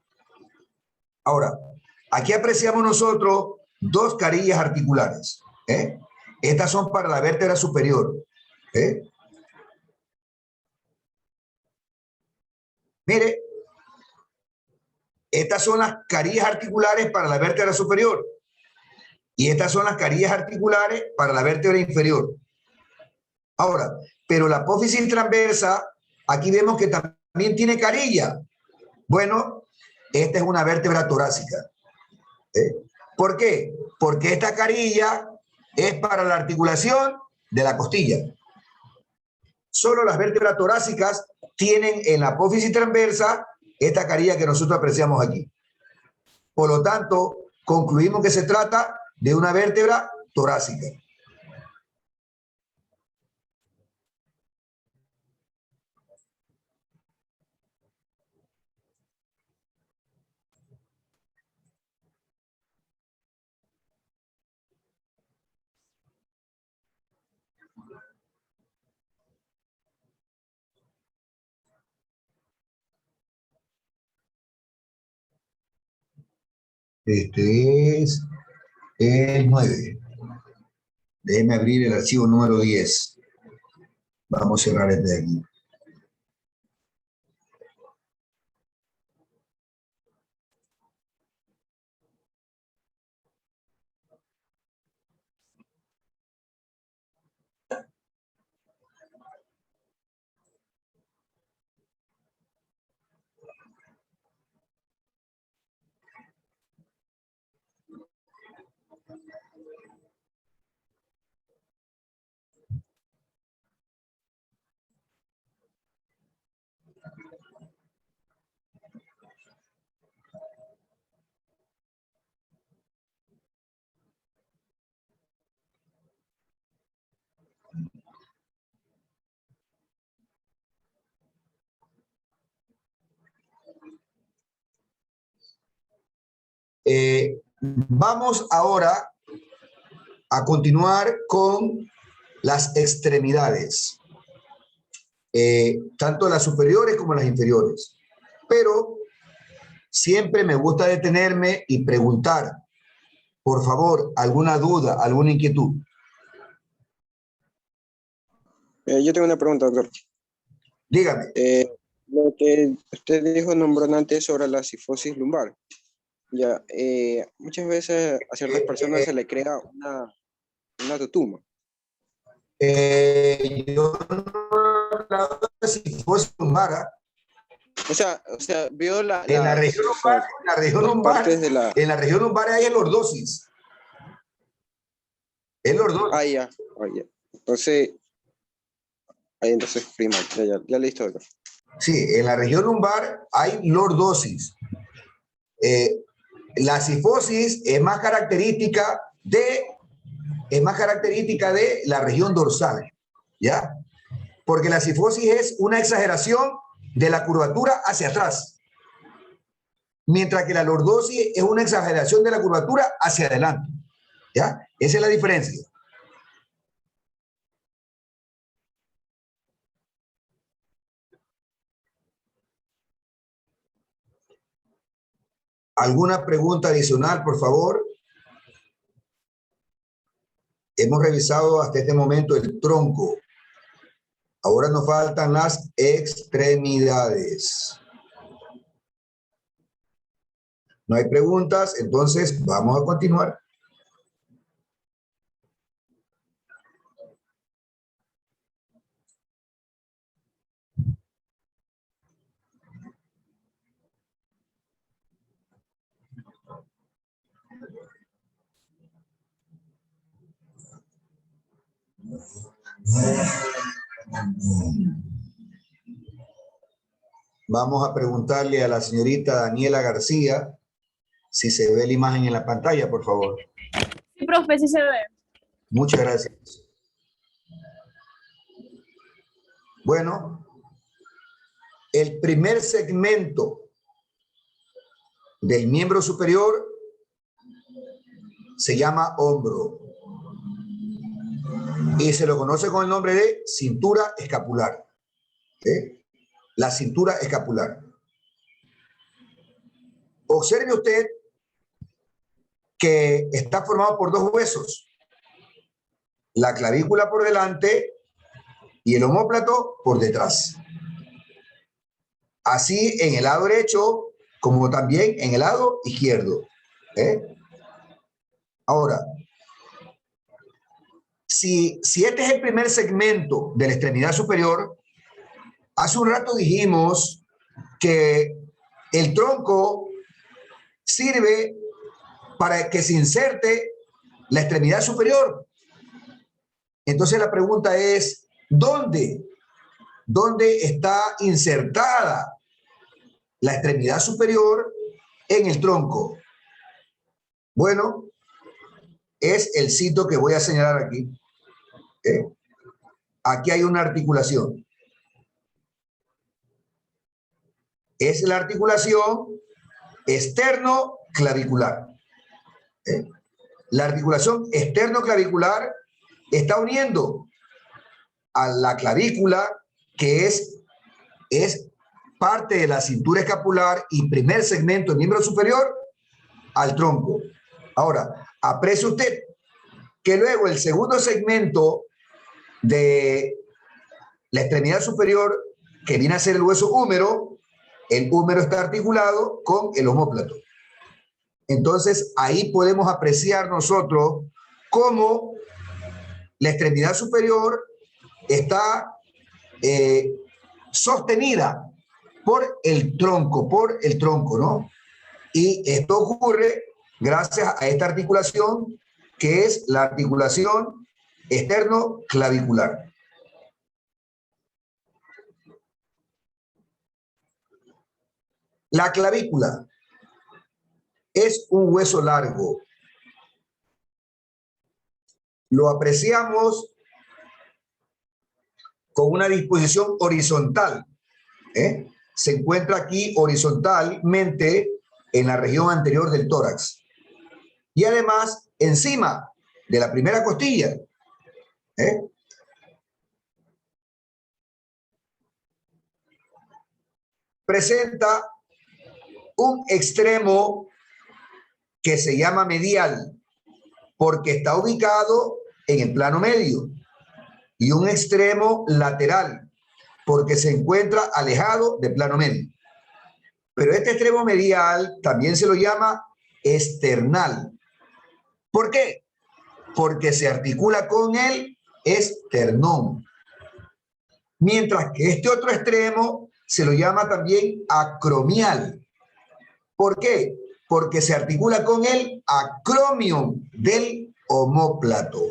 Ahora, aquí apreciamos nosotros dos carillas articulares. Estas son para la vértebra superior. Mire, estas son las carillas articulares para la vértebra superior. Y estas son las carillas articulares para la vértebra inferior. Ahora, pero la apófisis transversa, aquí vemos que también tiene carilla. Bueno, esta es una vértebra torácica. ¿Por qué? Porque esta carilla es para la articulación de la costilla. Solo las vértebras torácicas tienen en la apófisis transversa esta carilla que nosotros apreciamos aquí. Por lo tanto, concluimos que se trata de una vértebra torácica. Este es el 9. Déjeme abrir el archivo número 10. Vamos a cerrar este de aquí. Vamos ahora a continuar con las extremidades, tanto las superiores como las inferiores. Pero siempre me gusta detenerme y preguntar, por favor, alguna duda, alguna inquietud. Yo tengo una pregunta, doctor. Dígame. Lo que usted dijo, nombró antes sobre la cifosis lumbar. Ya, muchas veces a ciertas personas se le crea una tutuma. Yo no sé si fuese lumbar. O sea, vio En la región lumbar hay lordosis. Es lordosis. Ah, ya. Entonces, prima, ya listo, doctor. Sí, en la región lumbar hay lordosis. La cifosis es más característica de la región dorsal, ¿ya? Porque la cifosis es una exageración de la curvatura hacia atrás, mientras que la lordosis es una exageración de la curvatura hacia adelante, ¿ya? Esa es la diferencia. ¿Alguna pregunta adicional, por favor? Hemos revisado hasta este momento el tronco. Ahora nos faltan las extremidades. No hay preguntas, entonces vamos a continuar. Vamos a preguntarle a la señorita Daniela García si se ve la imagen en la pantalla, por favor. Sí, profe, sí se ve. Muchas gracias. Bueno, el primer segmento del miembro superior se llama hombro y se lo conoce con el nombre de cintura escapular. ¿Sí? La cintura escapular. Observe usted que está formado por dos huesos, la clavícula por delante y el omóplato por detrás. Así en el lado derecho como también en el lado izquierdo. Ahora, si este es el primer segmento de la extremidad superior, hace un rato dijimos que el tronco sirve para que se inserte la extremidad superior. Entonces la pregunta es, ¿dónde está insertada la extremidad superior en el tronco? Bueno, es el sitio que voy a señalar aquí. Aquí hay una articulación. Es la articulación externo-clavicular. La articulación externo-clavicular está uniendo a la clavícula, que es parte de la cintura escapular y primer segmento del miembro superior, al tronco. Ahora, aprecie usted que luego el segundo segmento de la extremidad superior, que viene a ser el hueso húmero, el húmero está articulado con el omóplato. Entonces, ahí podemos apreciar nosotros cómo la extremidad superior está sostenida por el tronco, ¿no? Y esto ocurre gracias a esta articulación, que es la articulación externo-clavicular. La clavícula es un hueso largo. Lo apreciamos con una disposición horizontal. Se encuentra aquí horizontalmente en la región anterior del tórax. Y además encima de la primera costilla. Presenta un extremo que se llama medial, porque está ubicado en el plano medio, y un extremo lateral, porque se encuentra alejado del plano medio. Pero este extremo medial también se lo llama esternal. ¿Por qué? Porque se articula con el esternón. Mientras que este otro extremo se lo llama también acromial. ¿Por qué? Porque se articula con el acromion del omóplato.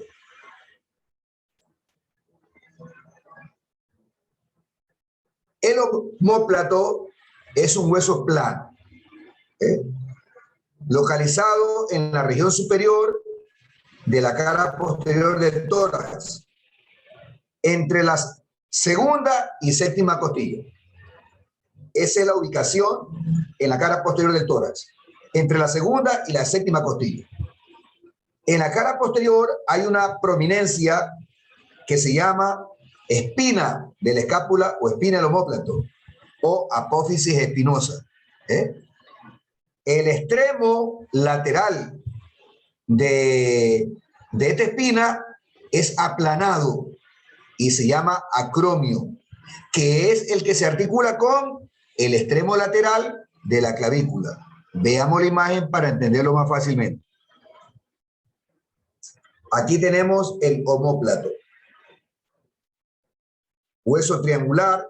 El omóplato es un hueso plano, localizado en la región superior de la cara posterior del tórax, entre la segunda y séptima costilla. Esa es la ubicación en la cara posterior del tórax, entre la segunda y la séptima costilla. En la cara posterior hay una prominencia que se llama espina de la escápula o espina del omóplato o apófisis espinosa. El extremo lateral de esta espina es aplanado y se llama acromio, que es el que se articula con el extremo lateral de la clavícula. Veamos la imagen para entenderlo más fácilmente. Aquí tenemos el omóplato. Hueso triangular,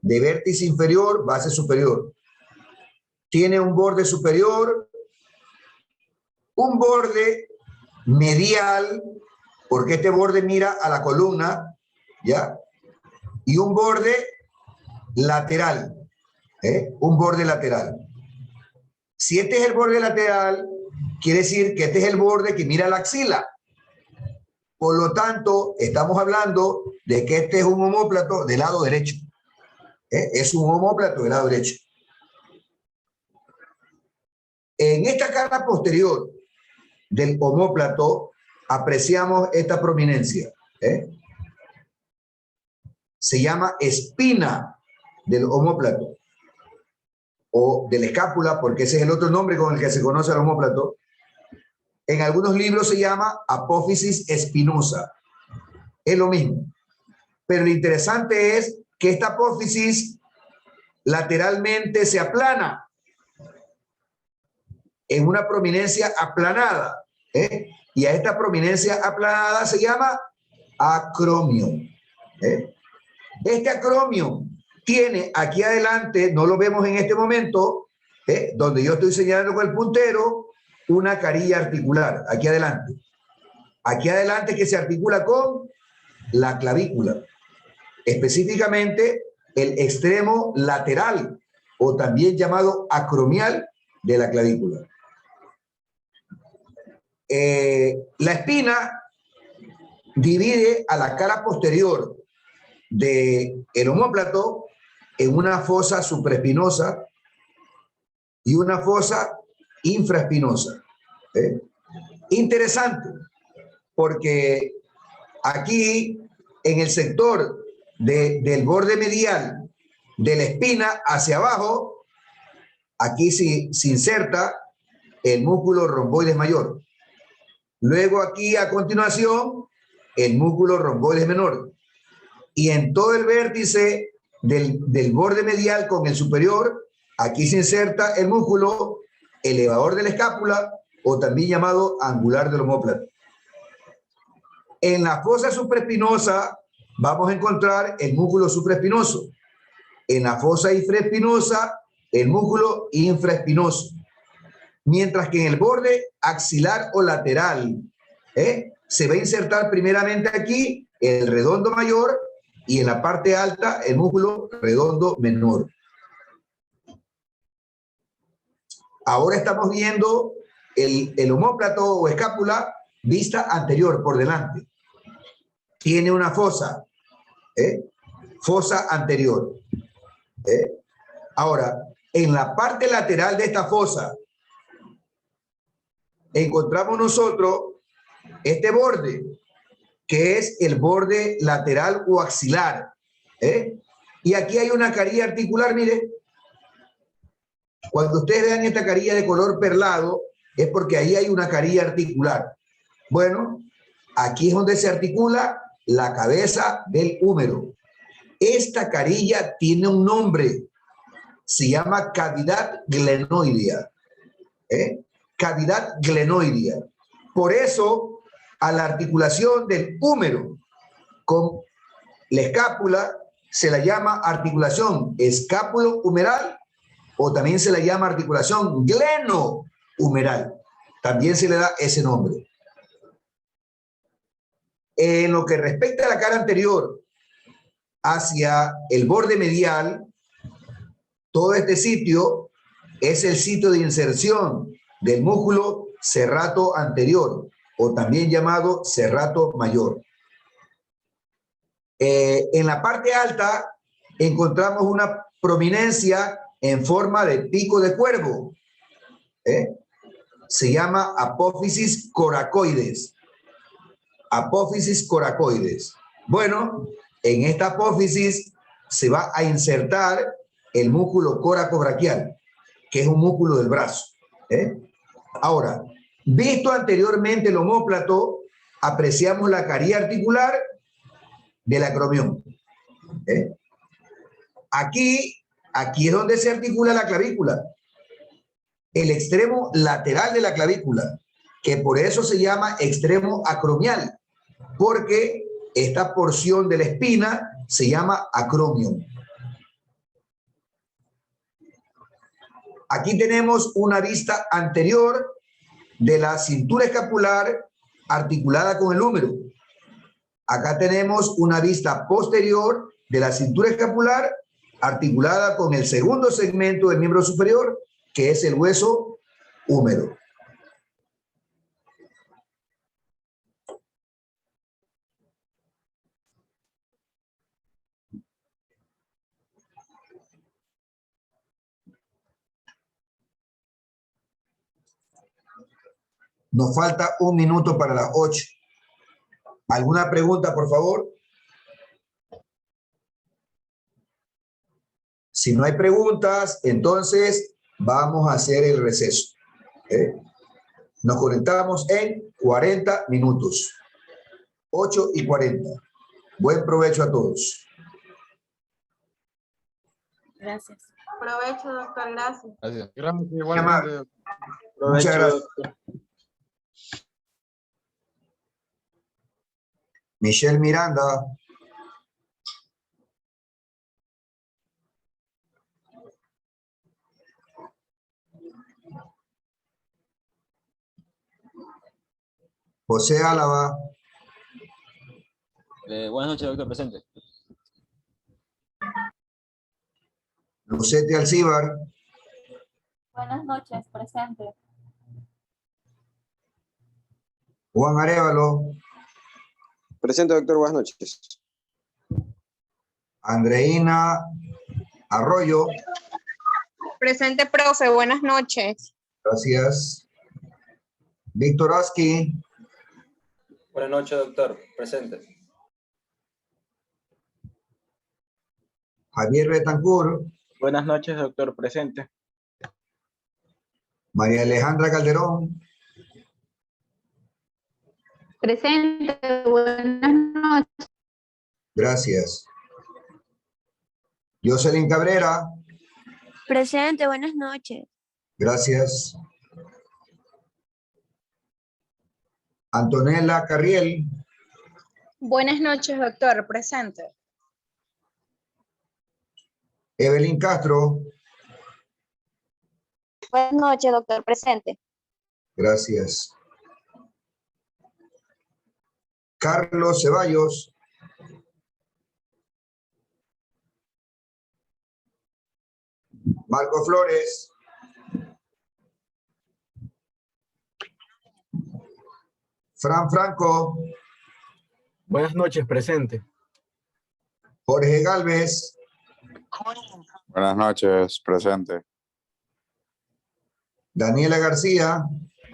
de vértice inferior, base superior. Tiene un borde superior, un borde medial, porque este borde mira a la columna, ¿ya? Y un borde lateral, un borde lateral. Si este es el borde lateral, quiere decir que este es el borde que mira a la axila. Por lo tanto, estamos hablando de que este es un omóplato del lado derecho. Es un omóplato del lado derecho. En esta cara posterior del omóplato apreciamos esta prominencia. Se llama espina del omóplato o de la escápula, porque ese es el otro nombre con el que se conoce al omóplato. En algunos libros se llama apófisis espinosa. Es lo mismo. Pero lo interesante es que esta apófisis lateralmente se aplana en una prominencia aplanada. Y a esta prominencia aplanada se llama acromio. Este acromio tiene aquí adelante, no lo vemos en este momento, donde yo estoy señalando con el puntero, una carilla articular, aquí adelante. Aquí adelante que se articula con la clavícula, específicamente el extremo lateral, o también llamado acromial de la clavícula. La espina divide a la cara posterior del omóplato en una fosa supraespinosa y una fosa infraespinosa. Interesante, porque aquí en el sector del borde medial de la espina hacia abajo, aquí se inserta el músculo romboides mayor. Luego aquí a continuación el músculo romboides menor. Y en todo el vértice del borde medial con el superior, aquí se inserta el músculo elevador de la escápula o también llamado angular del omóplato. En la fosa supraespinosa vamos a encontrar el músculo supraespinoso. En la fosa infraespinosa, el músculo infraespinoso. Mientras que en el borde axilar o lateral, se va a insertar primeramente aquí el redondo mayor y en la parte alta el músculo redondo menor. Ahora estamos viendo el omóplato o escápula vista anterior, por delante. Tiene una fosa, fosa anterior. Ahora, en la parte lateral de esta fosa, encontramos nosotros este borde, que es el borde lateral o axilar. Y aquí hay una carilla articular, mire. Cuando ustedes vean esta carilla de color perlado, es porque ahí hay una carilla articular. Bueno, aquí es donde se articula la cabeza del húmero. Esta carilla tiene un nombre, se llama cavidad glenoidea. Cavidad glenoidea. Por eso, a la articulación del húmero con la escápula se la llama articulación escápulo-humeral o también se la llama articulación gleno-humeral. También se le da ese nombre. En lo que respecta a la cara anterior, hacia el borde medial, todo este sitio es el sitio de inserción del músculo serrato anterior, o también llamado serrato mayor. En la parte alta encontramos una prominencia en forma de pico de cuervo. Se llama apófisis coracoides. Apófisis coracoides. Bueno, en esta apófisis se va a insertar el músculo coracobraquial, que es un músculo del brazo. Ahora, visto anteriormente el omóplato, apreciamos la caría articular del acromión. Aquí es donde se articula la clavícula, el extremo lateral de la clavícula, que por eso se llama extremo acromial, porque esta porción de la espina se llama acromion. Aquí tenemos una vista anterior de la cintura escapular articulada con el húmero. Acá tenemos una vista posterior de la cintura escapular articulada con el segundo segmento del miembro superior, que es el hueso húmero. Nos falta 1 minuto para las 8. ¿Alguna pregunta, por favor? Si no hay preguntas, entonces vamos a hacer el receso. Nos conectamos en 40 minutos. 8:40. Buen provecho a todos. Gracias. Provecho, doctor, gracias. Gracias. Gracias, igualmente. Muchas gracias. Michelle Miranda. José Álava. Buenas noches, doctor, presente. Lucete Alcíbar. Buenas noches, presente. Juan Arévalo. Presente, doctor, buenas noches. Andreina Arroyo. Presente, profe, buenas noches. Gracias. Víctor Aski. Buenas noches, doctor, presente. Javier Betancourt. Buenas noches, doctor, presente. María Alejandra Calderón. Presente, buenas noches. Gracias. Jocelyn Cabrera. Presente, buenas noches. Gracias. Antonella Carriel. Buenas noches, doctor, presente. Evelyn Castro. Buenas noches, doctor, presente. Gracias. Carlos Ceballos. Marco Flores. Fran Franco. Buenas noches, presente. Jorge Galvez. Buenas noches, presente. Daniela García.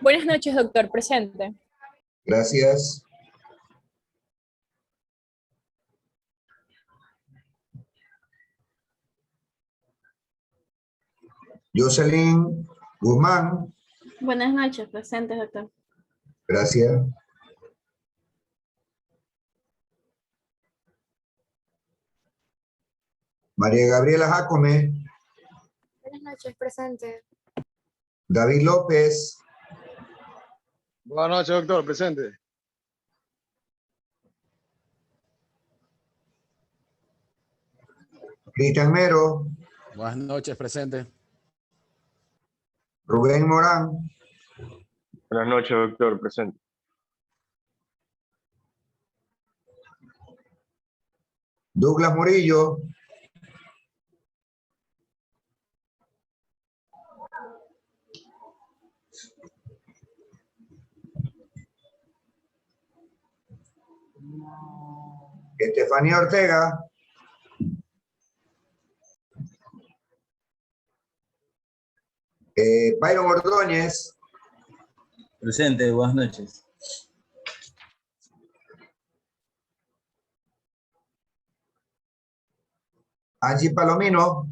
Buenas noches, doctor, presente. Gracias. Jocelyn Guzmán. Buenas noches, presente, doctor. Gracias. María Gabriela Jacome. Buenas noches, presente. David López. Buenas noches, doctor, presente. Cristian Mero. Buenas noches, presente. Rubén Morán. Buenas noches, doctor, presente. Douglas Murillo. Estefanía Ortega. Byron Ordóñez. Presente, buenas noches. Angie Palomino.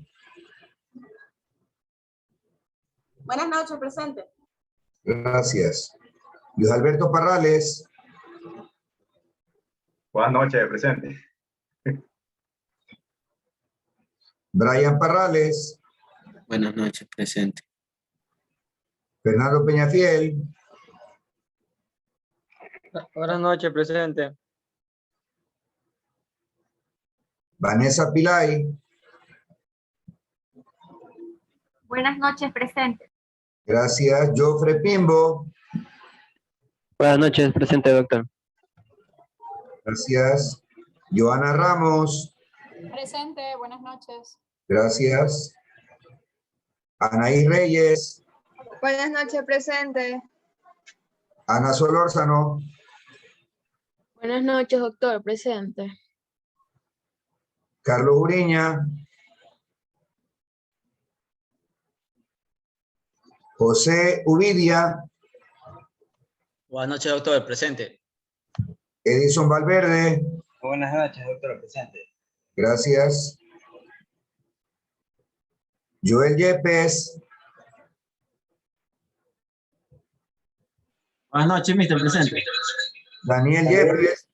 Buenas noches, presente. Gracias. Luis Alberto Parrales. Buenas noches, presente. Brian Parrales. Buenas noches, presente. Fernando Peñafiel. Buenas noches, presente. Vanessa Pilay. Buenas noches, presente. Gracias. Jofre Pimbo. Buenas noches, presente, doctor. Gracias. Joana Ramos. Presente, buenas noches. Gracias. Anaí Reyes. Buenas noches, presente. Ana Solórzano. Buenas noches, doctor, presente. Carlos Uriña. José Uvidia. Buenas noches, doctor, presente. Edison Valverde. Buenas noches, doctor, presente. Gracias. Joel Yepes. Buenas noches, mister, presente. Daniel Yepes.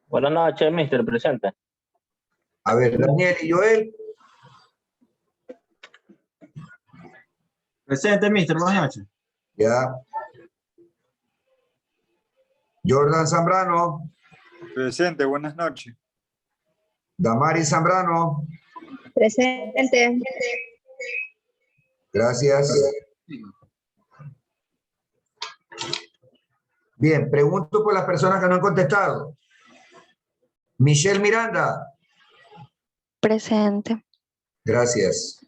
Buenas noches, mister, presente. A ver, Daniel y Joel. Presente, mister, buenas noches. Ya. Jordan Zambrano. Presente, buenas noches. Damari Zambrano. Presente. Gracias. Bien, pregunto por las personas que no han contestado. Michelle Miranda. Presente. Gracias.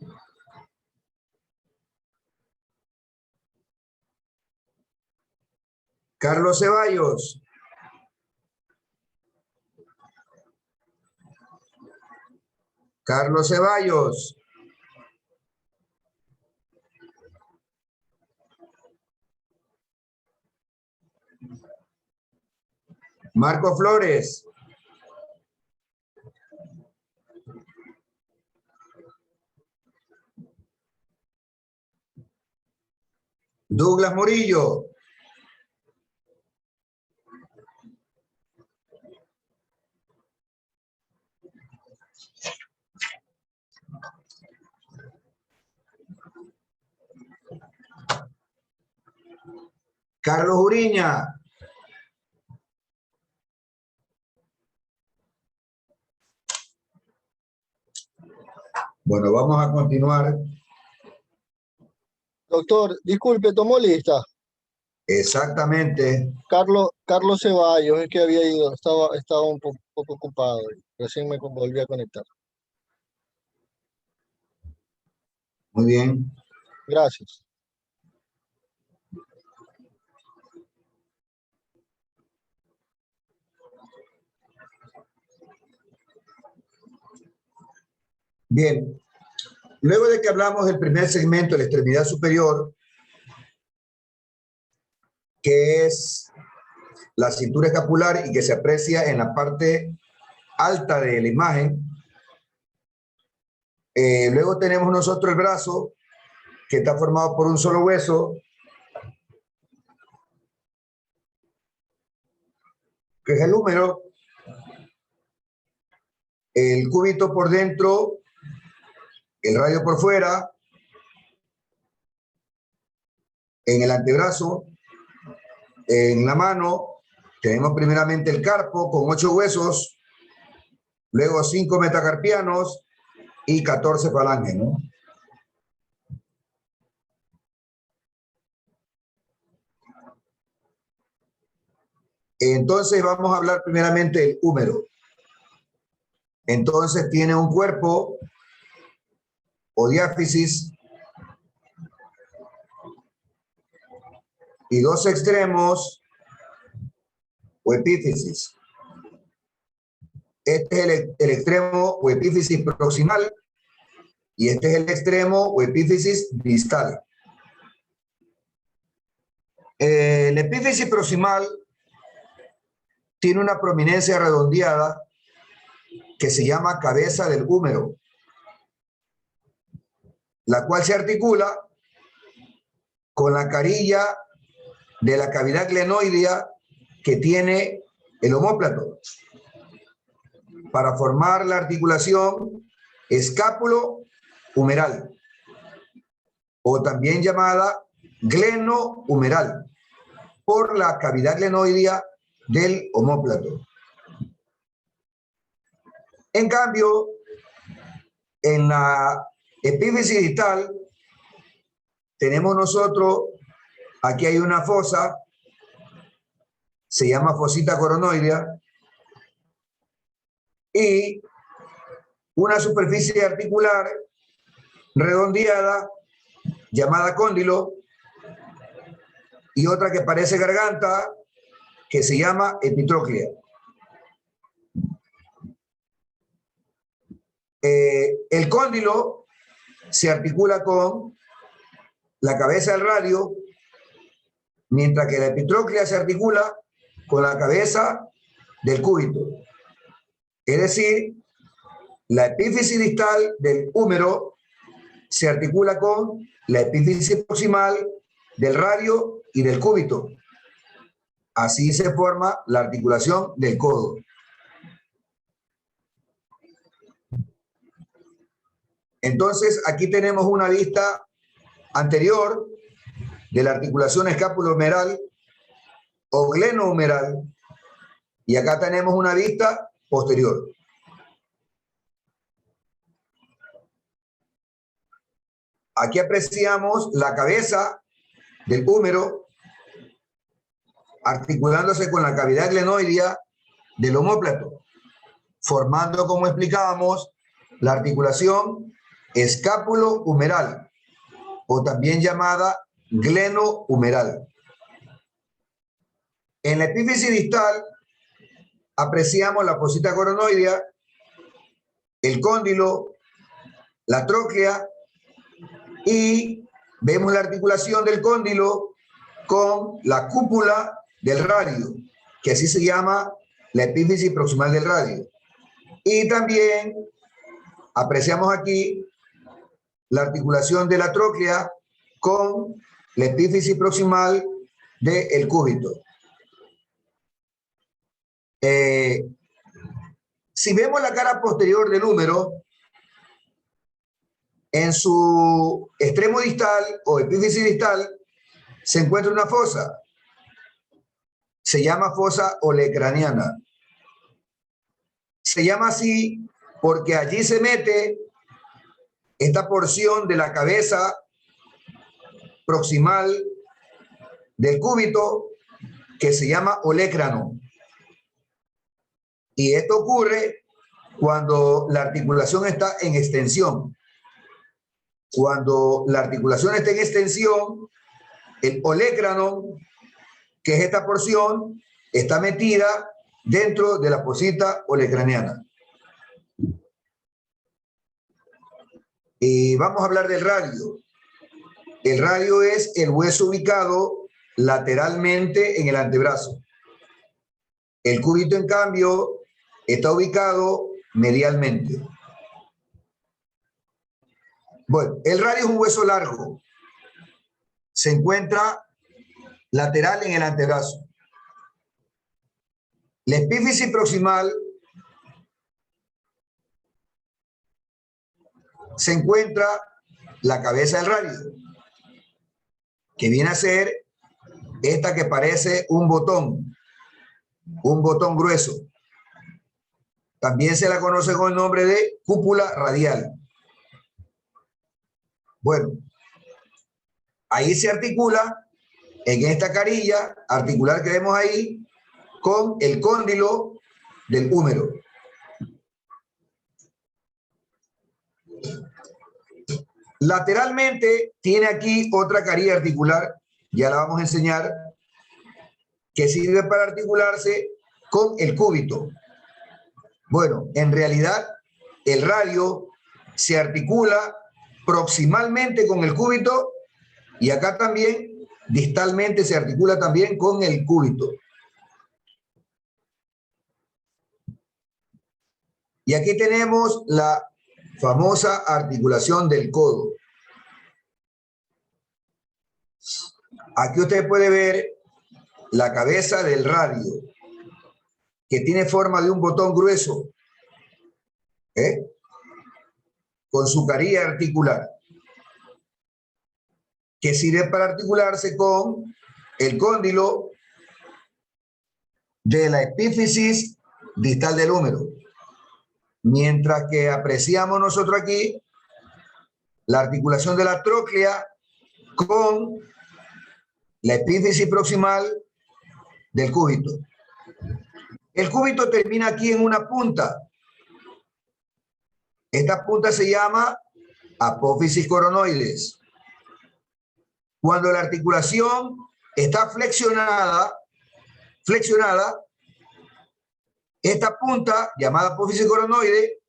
Carlos Ceballos. Carlos Ceballos. Marco Flores. Douglas Murillo. Carlos Uriña. Bueno, vamos a continuar. Doctor, disculpe, tomó lista. Exactamente. Carlos Ceballos, es que había ido, estaba un poco ocupado. Recién me volví a conectar. Muy bien. Gracias. Bien. Luego de que hablamos del primer segmento de la extremidad superior, que es la cintura escapular y que se aprecia en la parte alta de la imagen. Luego tenemos nosotros el brazo, que está formado por un solo hueso, que es el húmero, el cúbito por dentro, el radio por fuera, en el antebrazo, en la mano, tenemos primeramente el carpo con 8 huesos, luego 5 metacarpianos y 14 falanges, ¿no? Entonces vamos a hablar primeramente del húmero. Entonces tiene un cuerpo o diáfisis y dos extremos o epífisis. Este es el extremo o epífisis proximal y este es el extremo o epífisis distal. El epífisis proximal tiene una prominencia redondeada que se llama cabeza del húmero, la cual se articula con la carilla de la cavidad glenoidea que tiene el omóplato para formar la articulación escápulo-humeral o también llamada gleno-humeral por la cavidad glenoidea del omóplato. En cambio, en la epífisis distal tenemos nosotros, aquí hay una fosa, se llama fosita coronoidea, y una superficie articular redondeada llamada cóndilo y otra que parece garganta que se llama epitróclea. El cóndilo se articula con la cabeza del radio, mientras que la epitróclea se articula con la cabeza del cúbito. Es decir, la epífisis distal del húmero se articula con la epífisis proximal del radio y del cúbito. Así se forma la articulación del codo. Entonces, aquí tenemos una vista anterior de la articulación escápulo-humeral o gleno-humeral, y acá tenemos una vista posterior. Aquí apreciamos la cabeza del húmero articulándose con la cavidad glenoidea del omóplato, formando, como explicábamos, la articulación escápulo-humeral o también llamada gleno-humeral. En la epífisis distal apreciamos la fosita coronoidea, el cóndilo, la tróclea y vemos la articulación del cóndilo con la cúpula del radio, que así se llama la epífisis proximal del radio. Y también apreciamos aquí la articulación de la tróclea con la epífisis proximal del cúbito. Si vemos la cara posterior del húmero, en su extremo distal o epífisis distal se encuentra una fosa. Se llama fosa olecraniana. Se llama así porque allí se mete esta porción de la cabeza proximal del cúbito que se llama olecrano. Y esto ocurre cuando la articulación está en extensión. Cuando la articulación está en extensión, el olecrano, que es esta porción, está metida dentro de la fosita olecraniana. Y vamos a hablar del radio. El radio es el hueso ubicado lateralmente en el antebrazo. El cúbito, en cambio, está ubicado medialmente. Bueno, el radio es un hueso largo. Se encuentra lateral en el antebrazo. La epífisis proximal se encuentra la cabeza del radio, que viene a ser esta que parece un botón grueso. También se la conoce con el nombre de cúpula radial. Bueno, ahí se articula, en esta carilla articular que vemos ahí, con el cóndilo del húmero. Lateralmente tiene aquí otra carilla articular, ya la vamos a enseñar, que sirve para articularse con el cúbito. Bueno, en realidad el radio se articula proximalmente con el cúbito y acá también distalmente se articula también con el cúbito. Y aquí tenemos la famosa articulación del codo. Aquí usted puede ver la cabeza del radio, que tiene forma de un botón grueso, con su carilla articular, que sirve para articularse con el cóndilo de la epífisis distal del húmero. Mientras que apreciamos nosotros aquí la articulación de la tróclea con la epífisis proximal del cúbito. El cúbito termina aquí en una punta. Esta punta se llama apófisis coronoides. Cuando la articulación está flexionada, esta punta, llamada apófisis coronoide,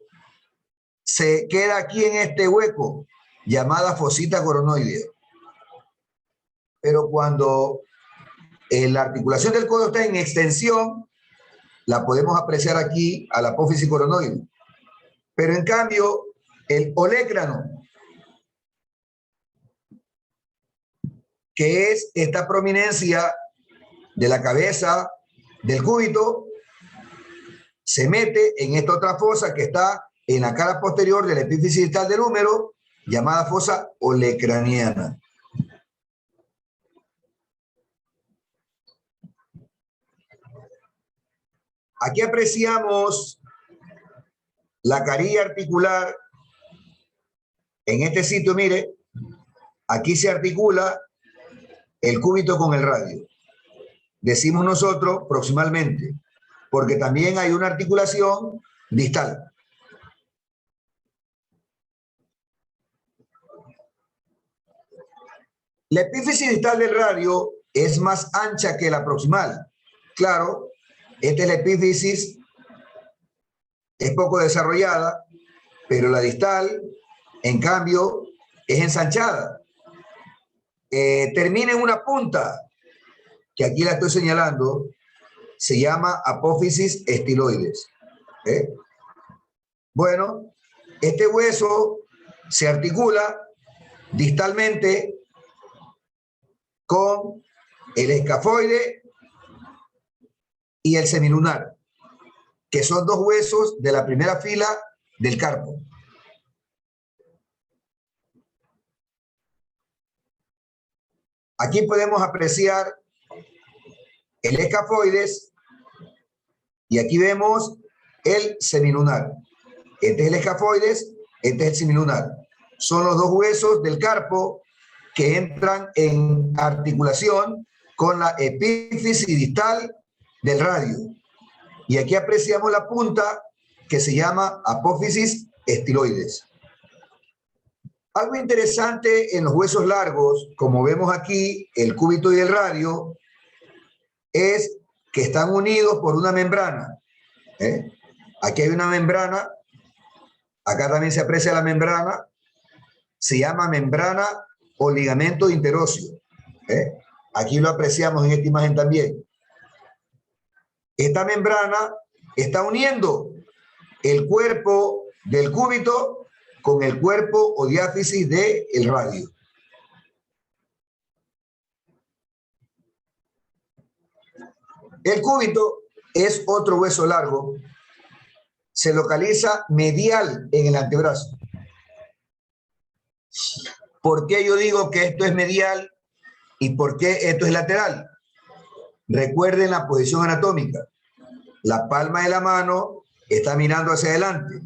se queda aquí en este hueco, llamada fosita coronoidea. Pero cuando la articulación del codo está en extensión, la podemos apreciar aquí a la apófisis coronoide. Pero en cambio, el olecrano, que es esta prominencia de la cabeza del cúbito, se mete en esta otra fosa que está en la cara posterior de la epífisis distal del húmero, llamada fosa olecraniana. Aquí apreciamos la carilla articular. En este sitio, mire, aquí se articula el cúbito con el radio. Decimos nosotros proximalmente, porque también hay una articulación distal. La epífisis distal del radio es más ancha que la proximal. Claro, esta es la epífisis, es poco desarrollada, pero la distal, en cambio, es ensanchada. Termina en una punta, que aquí la estoy señalando, se llama apófisis estiloides. Bueno, este hueso se articula distalmente con el escafoide y el semilunar, que son dos huesos de la primera fila del carpo. Aquí podemos apreciar el escafoides y aquí vemos el semilunar. Este es el escafoides, este es el semilunar. Son los dos huesos del carpo que entran en articulación con la epífisis distal del radio. Y aquí apreciamos la punta que se llama apófisis estiloides. Algo interesante en los huesos largos, como vemos aquí, el cúbito y el radio, es que están unidos por una membrana. Aquí hay una membrana, acá también se aprecia la membrana, se llama membrana o ligamento interóseo. Aquí lo apreciamos en esta imagen también. Esta membrana está uniendo el cuerpo del cúbito con el cuerpo o diáfisis del radio. El cúbito es otro hueso largo. Se localiza medial en el antebrazo. ¿Por qué yo digo que esto es medial y por qué esto es lateral? Recuerden la posición anatómica. La palma de la mano está mirando hacia adelante.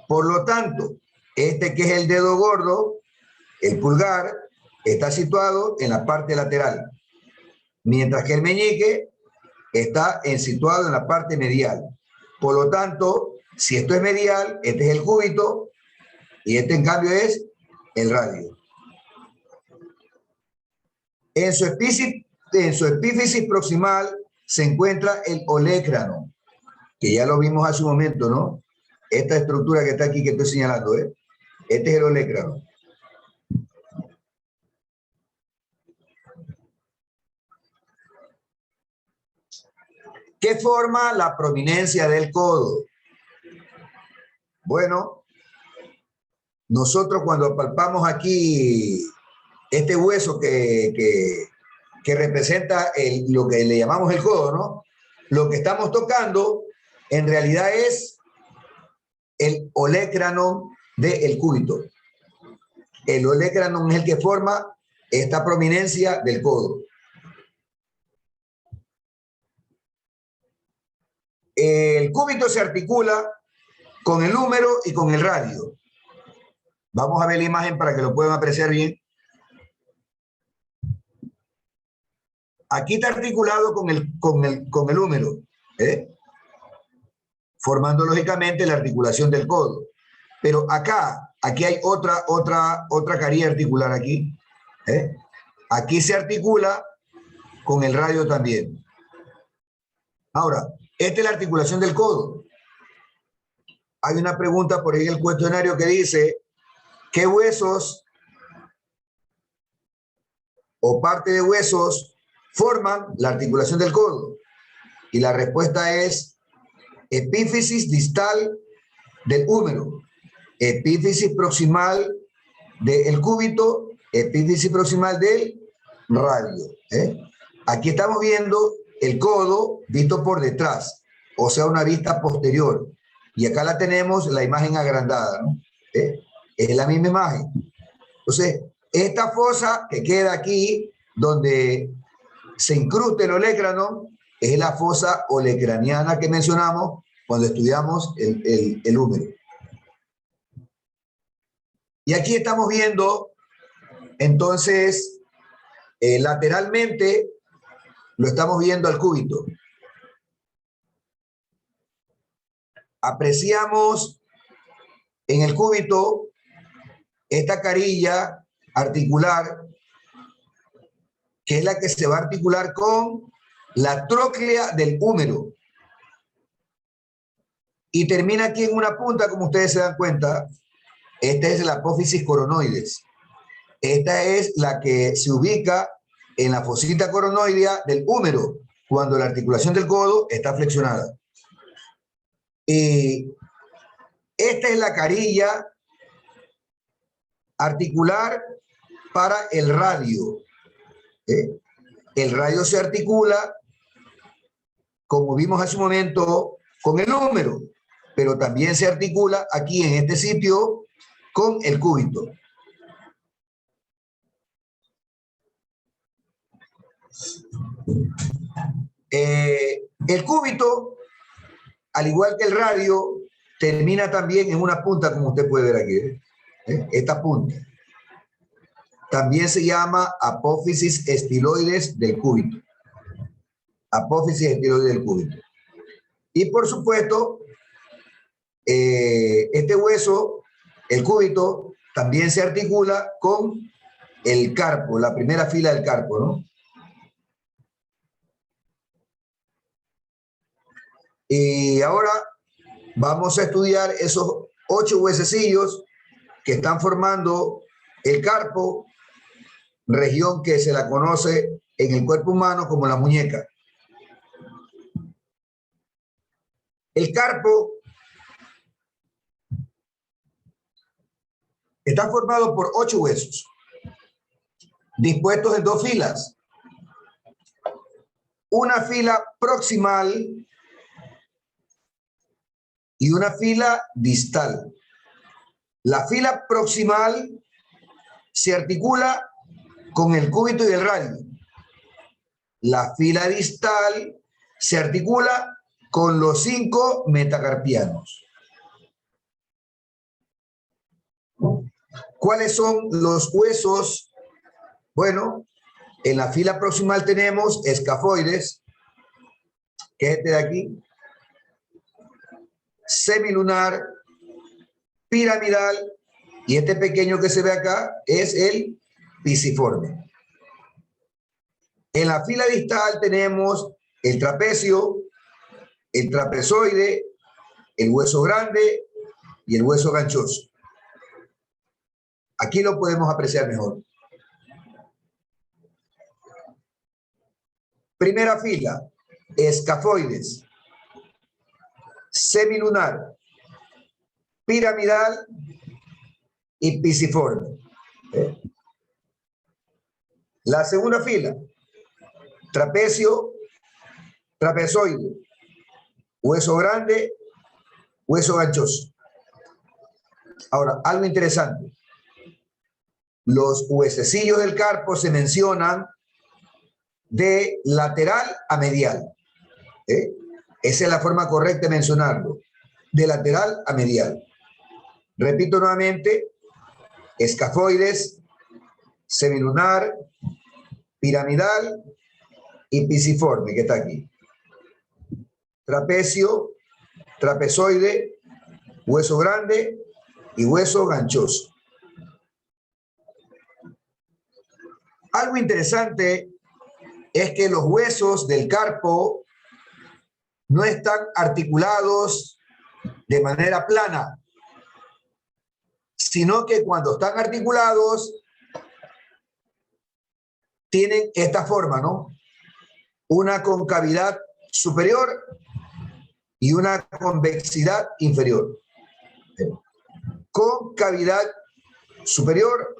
Por lo tanto, este que es el dedo gordo, el pulgar, está situado en la parte lateral. Mientras que el meñique está situado en la parte medial. Por lo tanto, si esto es medial, este es el cúbito, Y este en cambio es el radio. En su epífisis proximal se encuentra el olecrano, que ya lo vimos hace un momento, ¿no? Esta estructura que está aquí que estoy señalando, ¿eh? Este es el olecrano. ¿Qué forma la prominencia del codo? Bueno, nosotros cuando palpamos aquí este hueso que representa lo que le llamamos el codo, ¿no? Lo que estamos tocando en realidad es el olecrano del cúbito. El olecrano es el que forma esta prominencia del codo. El cúbito se articula con el húmero y con el radio. Vamos a ver la imagen para que lo puedan apreciar bien. Aquí está articulado con el húmero, formando lógicamente la articulación del codo. Pero aquí hay otra carilla articular aquí. Aquí se articula con el radio también. Ahora, esta es la articulación del codo. Hay una pregunta por ahí en el cuestionario que dice, ¿qué huesos o parte de huesos forman la articulación del codo? Y la respuesta es epífisis distal del húmero, epífisis proximal del cúbito, epífisis proximal del radio. Aquí estamos viendo el codo visto por detrás, o sea, una vista posterior. Y acá la tenemos, la imagen agrandada, ¿no? Es la misma imagen. Entonces, esta fosa que queda aquí, donde se incrusta el olecrano, es la fosa olecraniana que mencionamos cuando estudiamos el húmero. Y aquí estamos viendo, entonces, lateralmente, lo estamos viendo al cúbito. Apreciamos en el cúbito esta carilla articular, que es la que se va a articular con la tróclea del húmero. Y termina aquí en una punta, como ustedes se dan cuenta. Esta es la apófisis coronoides. Esta es la que se ubica en la fosita coronoidea del húmero, cuando la articulación del codo está flexionada. Y esta es la carilla articular para el radio. El radio se articula, como vimos hace un momento, con el húmero, pero también se articula aquí en este sitio con el cúbito. El cúbito, al igual que el radio, termina también en una punta, como usted puede ver aquí. Esta punta. También se llama apófisis estiloides del cúbito. Apófisis estiloides del cúbito. Y por supuesto, este hueso, el cúbito, también se articula con el carpo, la primera fila del carpo, ¿no? Y ahora vamos a estudiar esos 8 huesecillos que están formando el carpo, región que se la conoce en el cuerpo humano como la muñeca. El carpo está formado por 8 huesos, dispuestos en 2 filas. Una fila proximal y una fila distal. La fila proximal se articula con el cúbito y el radio. La fila distal se articula con los 5 metacarpianos. ¿Cuáles son los huesos? Bueno, en la fila proximal tenemos escafoides, que es este de aquí, semilunar, piramidal Y este pequeño que se ve acá es el pisiforme. En la fila distal tenemos el trapecio, el trapezoide, el hueso grande y el hueso ganchoso. Aquí lo podemos apreciar mejor. Primera fila, escafoides, semilunar, piramidal y pisiforme. La segunda fila, trapecio, trapezoide, hueso grande, hueso ganchoso. Ahora, algo interesante. Los huesecillos del carpo se mencionan de lateral a medial. Esa es la forma correcta de mencionarlo. De lateral a medial. Repito nuevamente, escafoides, semilunar, piramidal y pisiforme, que está aquí. Trapecio, trapezoide, hueso grande y hueso ganchoso. Algo interesante es que los huesos del carpo no están articulados de manera plana, sino que cuando están articulados tienen esta forma, ¿no? Una concavidad superior y una convexidad inferior. Concavidad superior,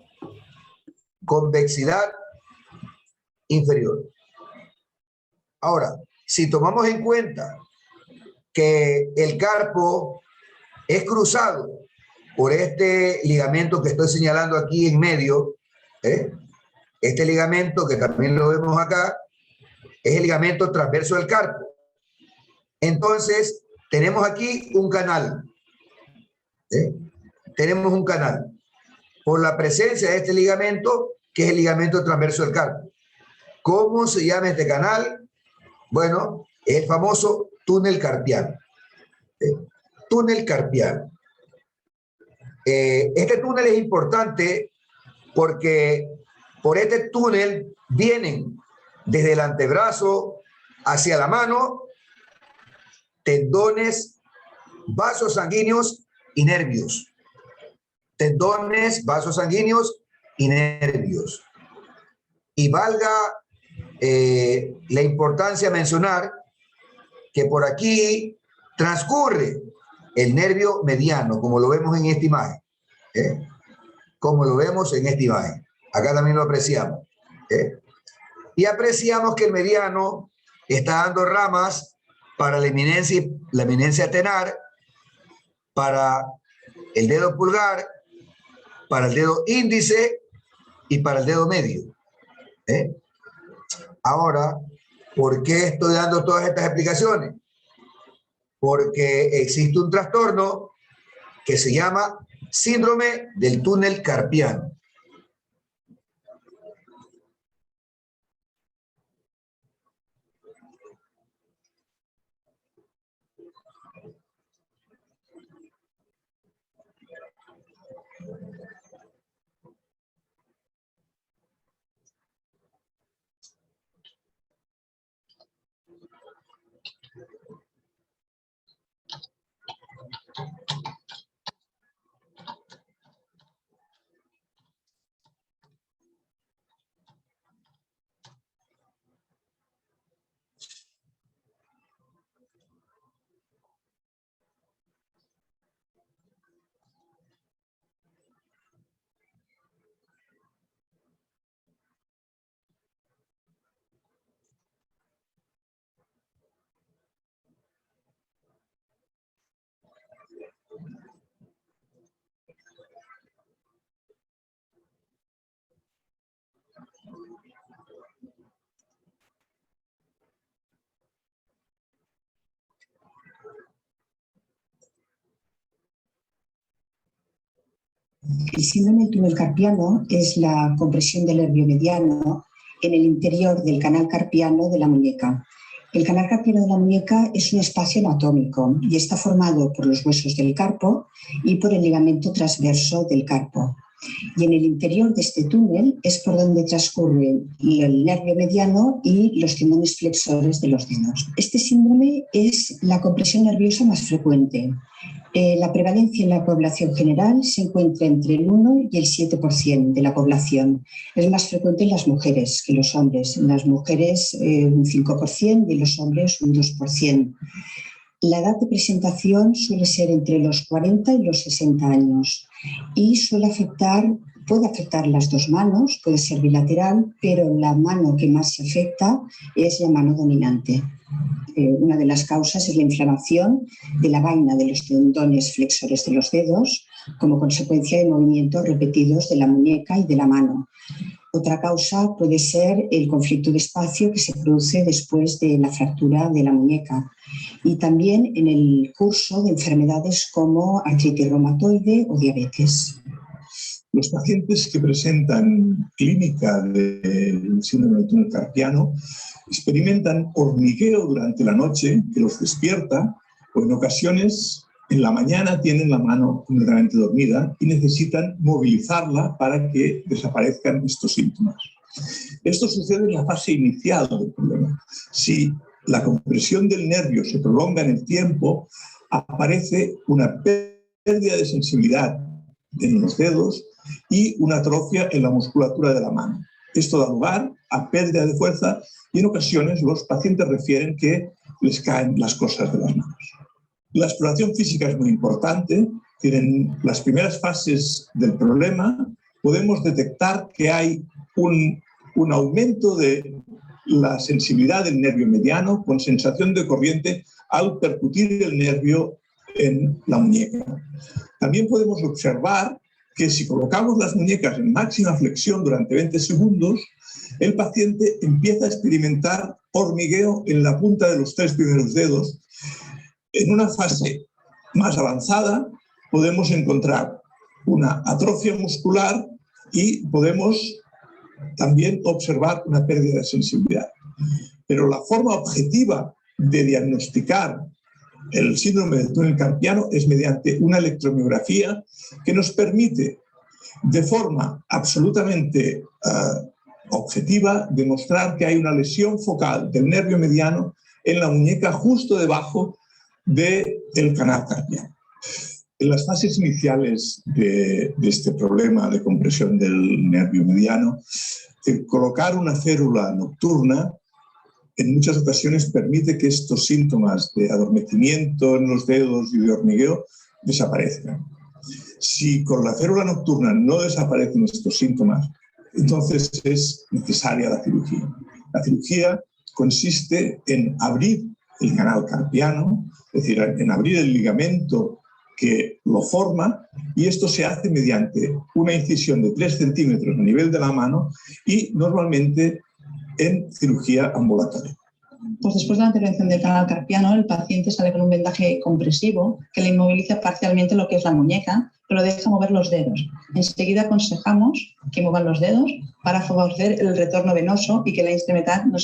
convexidad inferior. Ahora, si tomamos en cuenta que el carpo es cruzado por este ligamento que estoy señalando aquí en medio, este ligamento que también lo vemos acá, es el ligamento transverso del carpo. Entonces, tenemos aquí un canal. Tenemos un canal por la presencia de este ligamento, que es el ligamento transverso del carpo. ¿Cómo se llama este canal? Bueno, es el famoso túnel carpiano. Túnel carpiano. Este túnel es importante porque por este túnel vienen desde el antebrazo hacia la mano tendones, vasos sanguíneos y nervios. Tendones, vasos sanguíneos y nervios. Y valga la importancia mencionar que por aquí transcurre el nervio mediano, como lo vemos en esta imagen. Como lo vemos en esta imagen. Acá también lo apreciamos. Y apreciamos que el mediano está dando ramas para la eminencia tenar, para el dedo pulgar, para el dedo índice y para el dedo medio. Ahora, ¿por qué estoy dando todas estas explicaciones? Porque existe un trastorno que se llama síndrome del túnel carpiano. El síndrome del túnel carpiano es la compresión del nervio mediano en el interior del canal carpiano de la muñeca. El canal carpiano de la muñeca es un espacio anatómico y está formado por los huesos del carpo y por el ligamento transverso del carpo. Y en el interior de este túnel es por donde transcurre el nervio mediano y los tendones flexores de los dedos. Este síndrome es la compresión nerviosa más frecuente. La prevalencia en la población general se encuentra entre el 1 y el 7% de la población. Es más frecuente en las mujeres que en los hombres. En las mujeres un 5% y en los hombres un 2%. La edad de presentación suele ser entre los 40 y los 60 años y puede afectar las dos manos, puede ser bilateral, pero la mano que más se afecta es la mano dominante. Una de las causas es la inflamación de la vaina de los tendones flexores de los dedos como consecuencia de movimientos repetidos de la muñeca y de la mano. Otra causa puede ser el conflicto de espacio que se produce después de la fractura de la muñeca y también en el curso de enfermedades como artritis reumatoide o diabetes. Los pacientes que presentan clínica del síndrome del túnel carpiano experimentan hormigueo durante la noche que los despierta o en ocasiones en la mañana tienen la mano completamente dormida y necesitan movilizarla para que desaparezcan estos síntomas. Esto sucede en la fase inicial del problema. Si la compresión del nervio se prolonga en el tiempo, aparece una pérdida de sensibilidad en los dedos y una atrofia en la musculatura de la mano. Esto da lugar a pérdida de fuerza y en ocasiones los pacientes refieren que les caen las cosas de las manos. La exploración física es muy importante. En las primeras fases del problema podemos detectar que hay un aumento de la sensibilidad del nervio mediano con sensación de corriente al percutir el nervio en la muñeca. También podemos observar que si colocamos las muñecas en máxima flexión durante 20 segundos, el paciente empieza a experimentar hormigueo en la punta de los 3 primeros dedos. En una fase más avanzada podemos encontrar una atrofia muscular y podemos también observar una pérdida de sensibilidad. Pero la forma objetiva de diagnosticar el síndrome del túnel carpiano es mediante una electromiografía que nos permite de forma absolutamente objetiva demostrar que hay una lesión focal del nervio mediano en la muñeca justo debajo del canal carpiano. En las fases iniciales de este problema de compresión del nervio mediano, colocar una férula nocturna en muchas ocasiones permite que estos síntomas de adormecimiento en los dedos y de hormigueo desaparezcan. Si con la férula nocturna no desaparecen estos síntomas, entonces es necesaria la cirugía. La cirugía consiste en abrir el canal carpiano, es decir, en abrir el ligamento que lo forma, y esto se hace mediante una incisión de 3 centímetros a nivel de la mano y normalmente en cirugía ambulatoria. Pues después de la intervención del canal carpiano, el paciente sale con un vendaje compresivo que le inmoviliza parcialmente lo que es la muñeca, pero deja mover los dedos. Enseguida aconsejamos que muevan los dedos para favorecer el retorno venoso y que la extremidad no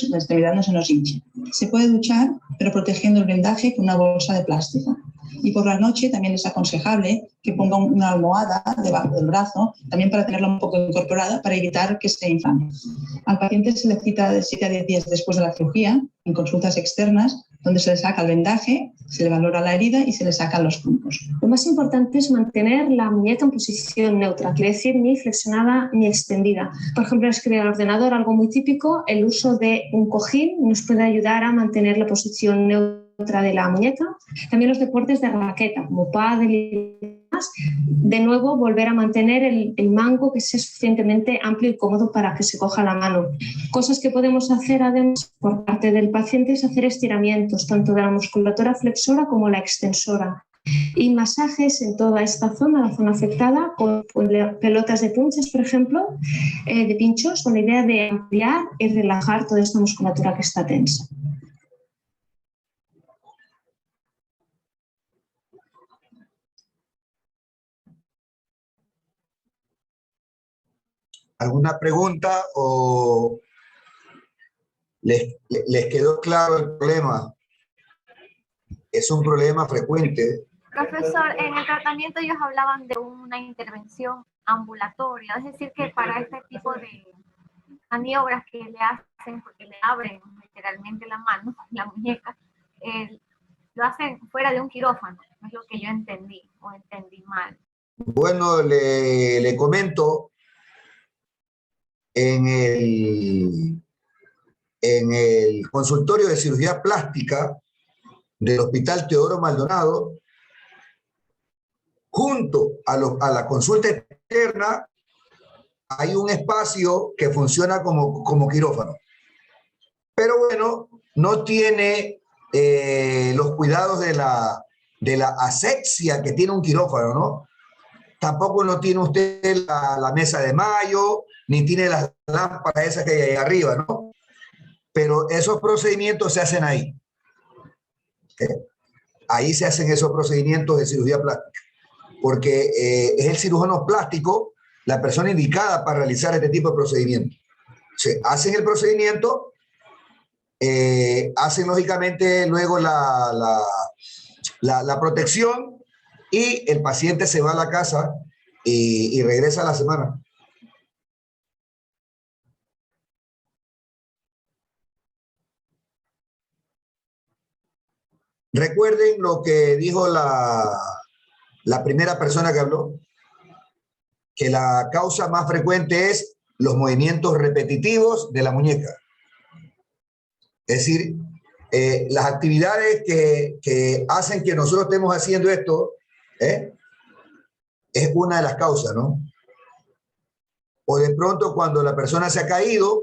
se nos hinche. Se puede duchar, pero protegiendo el vendaje con una bolsa de plástico. Y por la noche también es aconsejable que ponga una almohada debajo del brazo, también para tenerla un poco incorporada, para evitar que se inflame. Al paciente se le cita de 7 a 10 días después de la cirugía, en consultas externas, donde se le saca el vendaje, se le valora la herida y se le sacan los puntos. Lo más importante es mantener la muñeca en posición neutra, quiere decir ni flexionada ni extendida. Por ejemplo, en la escribir al ordenador, algo muy típico, el uso de un cojín nos puede ayudar a mantener la posición neutra de la muñeca. También los deportes de raqueta, como pádel y demás, de nuevo volver a mantener el mango que sea suficientemente amplio y cómodo para que se coja la mano. Cosas que podemos hacer además por parte del paciente es hacer estiramientos tanto de la musculatura flexora como la extensora y masajes en toda esta zona, la zona afectada, con pelotas de punches, por ejemplo, de pinchos, con la idea de ampliar y relajar toda esta musculatura que está tensa. ¿Alguna pregunta o les quedó claro el problema. Es un problema frecuente. Profesor, en el tratamiento ellos hablaban de una intervención ambulatoria, es decir, que para este tipo de maniobras que le hacen, porque le abren literalmente la mano, la muñeca, lo hacen fuera de un quirófano, es lo que yo entendí, o entendí mal. Bueno, le comento, en el consultorio de cirugía plástica del Hospital Teodoro Maldonado, junto a la consulta externa, hay un espacio que funciona como quirófano. Pero bueno, no tiene los cuidados de la asepsia que tiene un quirófano, ¿no? Tampoco no tiene usted la mesa de mayo, ni tiene las lámparas esas que hay ahí arriba, ¿no? Pero esos procedimientos se hacen ahí. Ahí se hacen esos procedimientos de cirugía plástica, porque es el cirujano plástico la persona indicada para realizar este tipo de procedimientos. Se hacen el procedimiento, hacen lógicamente luego la protección y el paciente se va a la casa y regresa a la semana. Recuerden lo que dijo la primera persona que habló, que la causa más frecuente es los movimientos repetitivos de la muñeca. Es decir, las actividades que hacen que nosotros estemos haciendo esto, es una de las causas, ¿no? O de pronto cuando la persona se ha caído,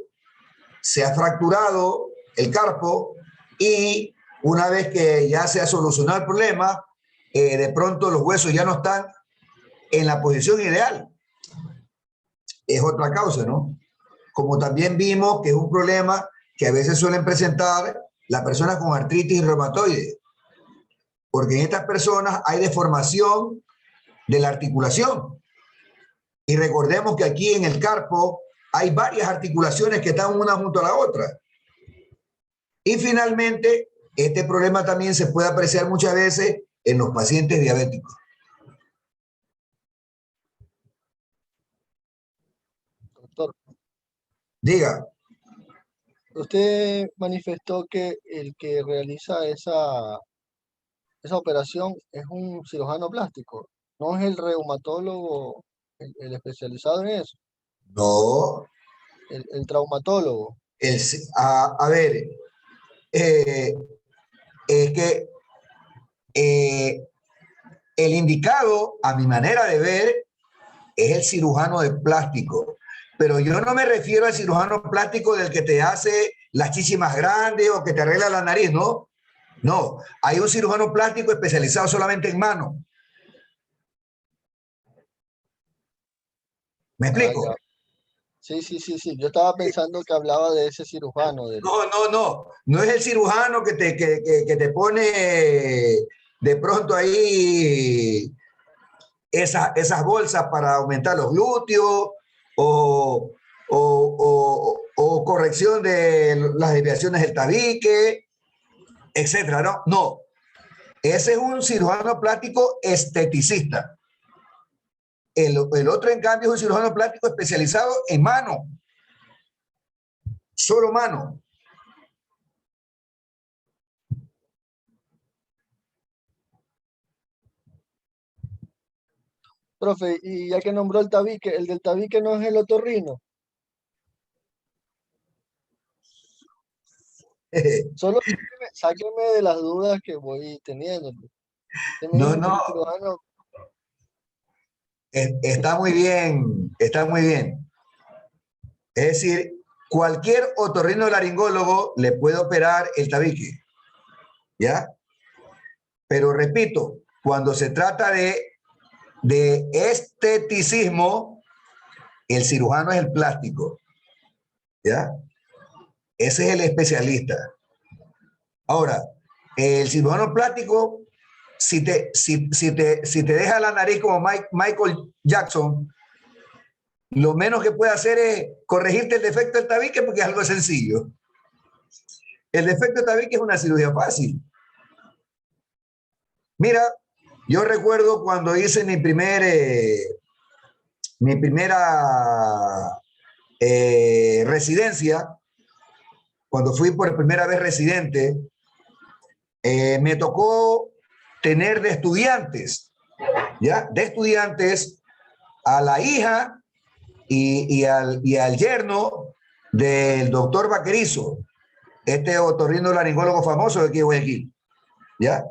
se ha fracturado el carpo y una vez que ya se ha solucionado el problema, de pronto los huesos ya no están en la posición ideal. Es otra causa, ¿no? Como también vimos que es un problema que a veces suelen presentar las personas con artritis reumatoide, porque en estas personas hay deformación de la articulación. Y recordemos que aquí en el carpo hay varias articulaciones que están una junto a la otra. Y finalmente, este problema también se puede apreciar muchas veces en los pacientes diabéticos. Doctor, Diga. usted manifestó que el que realiza esa operación es un cirujano plástico, no es el reumatólogo, el especializado en eso. No. El traumatólogo. A ver, es que el indicado, a mi manera de ver, es el cirujano de plástico. Pero yo no me refiero al cirujano plástico del que te hace las chichis más grandes o que te arregla la nariz, ¿no? No, hay un cirujano plástico especializado solamente en mano. ¿Me explico? Sí. Yo estaba pensando que hablaba de ese cirujano. No es el cirujano que te pone de pronto ahí esas bolsas para aumentar los glúteos o corrección de las desviaciones del tabique, etcétera. No, ese es un cirujano plástico esteticista. El otro, en cambio, es un cirujano plástico especializado en mano. Solo mano. Profe, y ya que nombró el tabique, el del tabique no es el otorrino. Solo sáqueme de las dudas que voy teniendo. No. Está muy bien, está muy bien. Es decir, cualquier otorrinolaringólogo le puede operar el tabique, ¿ya? Pero repito, cuando se trata de esteticismo, el cirujano es el plástico, ¿ya? Ese es el especialista. Ahora, el cirujano plástico, si te deja la nariz como Michael Jackson, lo menos que puede hacer es corregirte el defecto del tabique porque es algo sencillo. El defecto de tabique es una cirugía fácil. Mira, yo recuerdo cuando hice mi primera residencia, cuando fui por primera vez residente, me tocó tener de estudiantes, ¿ya? De estudiantes a la hija y al yerno del doctor Vaquerizo, este otorrinolaringólogo famoso de aquí de Guayaquil, ¿ya?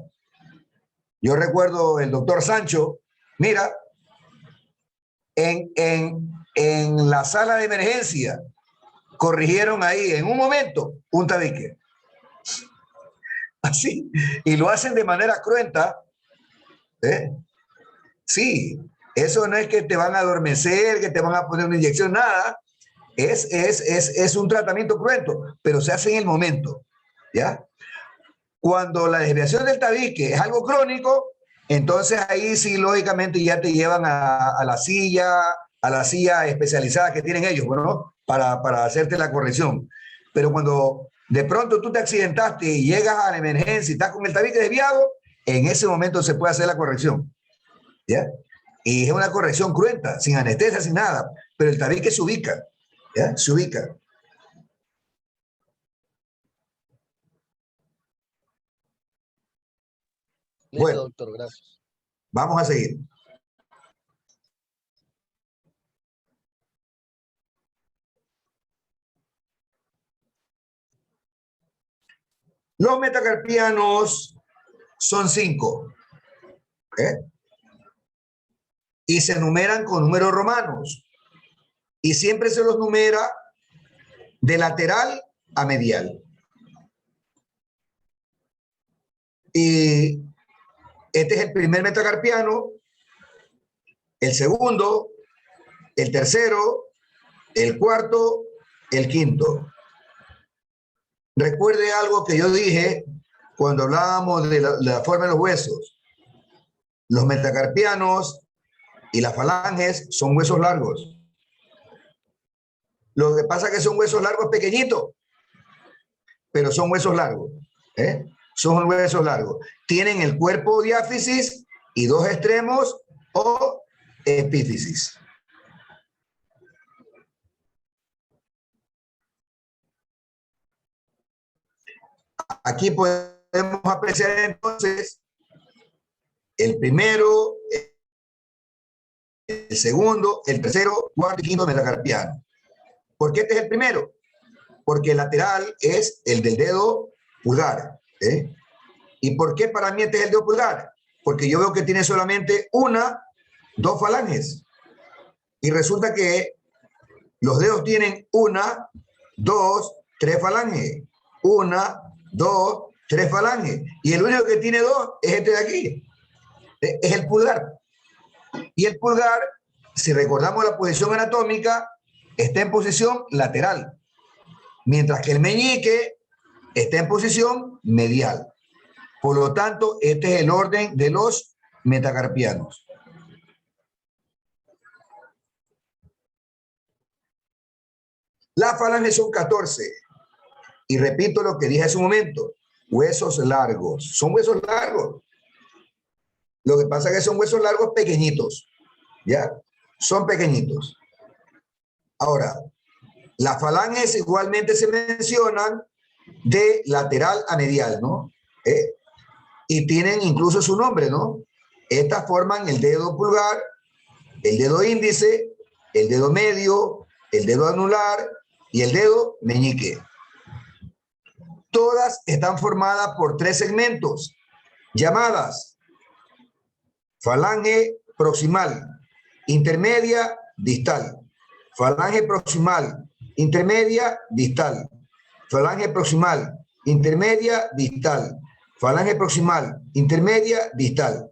Yo recuerdo el doctor Sancho, mira, en la sala de emergencia corrigieron ahí en un momento un tabique. Así, y lo hacen de manera cruenta. Sí, eso no es que te van a adormecer, que te van a poner una inyección, nada. Es un tratamiento cruento, pero se hace en el momento, ¿ya? Cuando la desviación del tabique es algo crónico, entonces ahí sí, lógicamente, ya te llevan a la silla especializada que tienen ellos, ¿no? Para hacerte la corrección. Pero cuando de pronto tú te accidentaste y llegas a la emergencia y estás con el tabique desviado, en ese momento se puede hacer la corrección, ¿ya? Y es una corrección cruenta, sin anestesia, sin nada, pero el tabique se ubica, ¿ya? Se ubica. Listo, Bueno, doctor, gracias. vamos a seguir. Los metacarpianos son 5. Y se numeran con números romanos. Y siempre se los numera de lateral a medial. Y este es el primer metacarpiano, el segundo, el tercero, el cuarto, el quinto. Recuerde algo que yo dije cuando hablábamos de la forma de los huesos. Los metacarpianos y las falanges son huesos largos. Lo que pasa es que son huesos largos pequeñitos, pero son huesos largos. Son huesos largos. Tienen el cuerpo diáfisis y 2 extremos o epífisis. Aquí podemos apreciar entonces el primero, el segundo, el tercero, cuarto y quinto metacarpiano. ¿Por qué este es el primero? Porque el lateral es el del dedo pulgar. ¿Y por qué para mí este es el dedo pulgar? Porque yo veo que tiene solamente 2 falanges. Y resulta que los dedos tienen 1, 2, 3 falanges. 1, 2, 3 falanges. Y el único que tiene 2 es este de aquí. Es el pulgar. Y el pulgar, si recordamos la posición anatómica, está en posición lateral. Mientras que el meñique está en posición medial. Por lo tanto, este es el orden de los metacarpianos. Las falanges son 14. Y repito lo que dije hace un momento. Huesos largos. Son huesos largos. Lo que pasa es que son huesos largos pequeñitos. ¿Ya? Son pequeñitos. Ahora, las falanges igualmente se mencionan de lateral a medial, ¿no? Y tienen incluso su nombre, ¿no? Estas forman el dedo pulgar, el dedo índice, el dedo medio, el dedo anular y el dedo meñique. Todas están formadas por 3 segmentos, llamadas falange proximal, intermedia, distal. Falange proximal, intermedia, distal. Falange proximal, intermedia, distal. Falange proximal, intermedia, distal.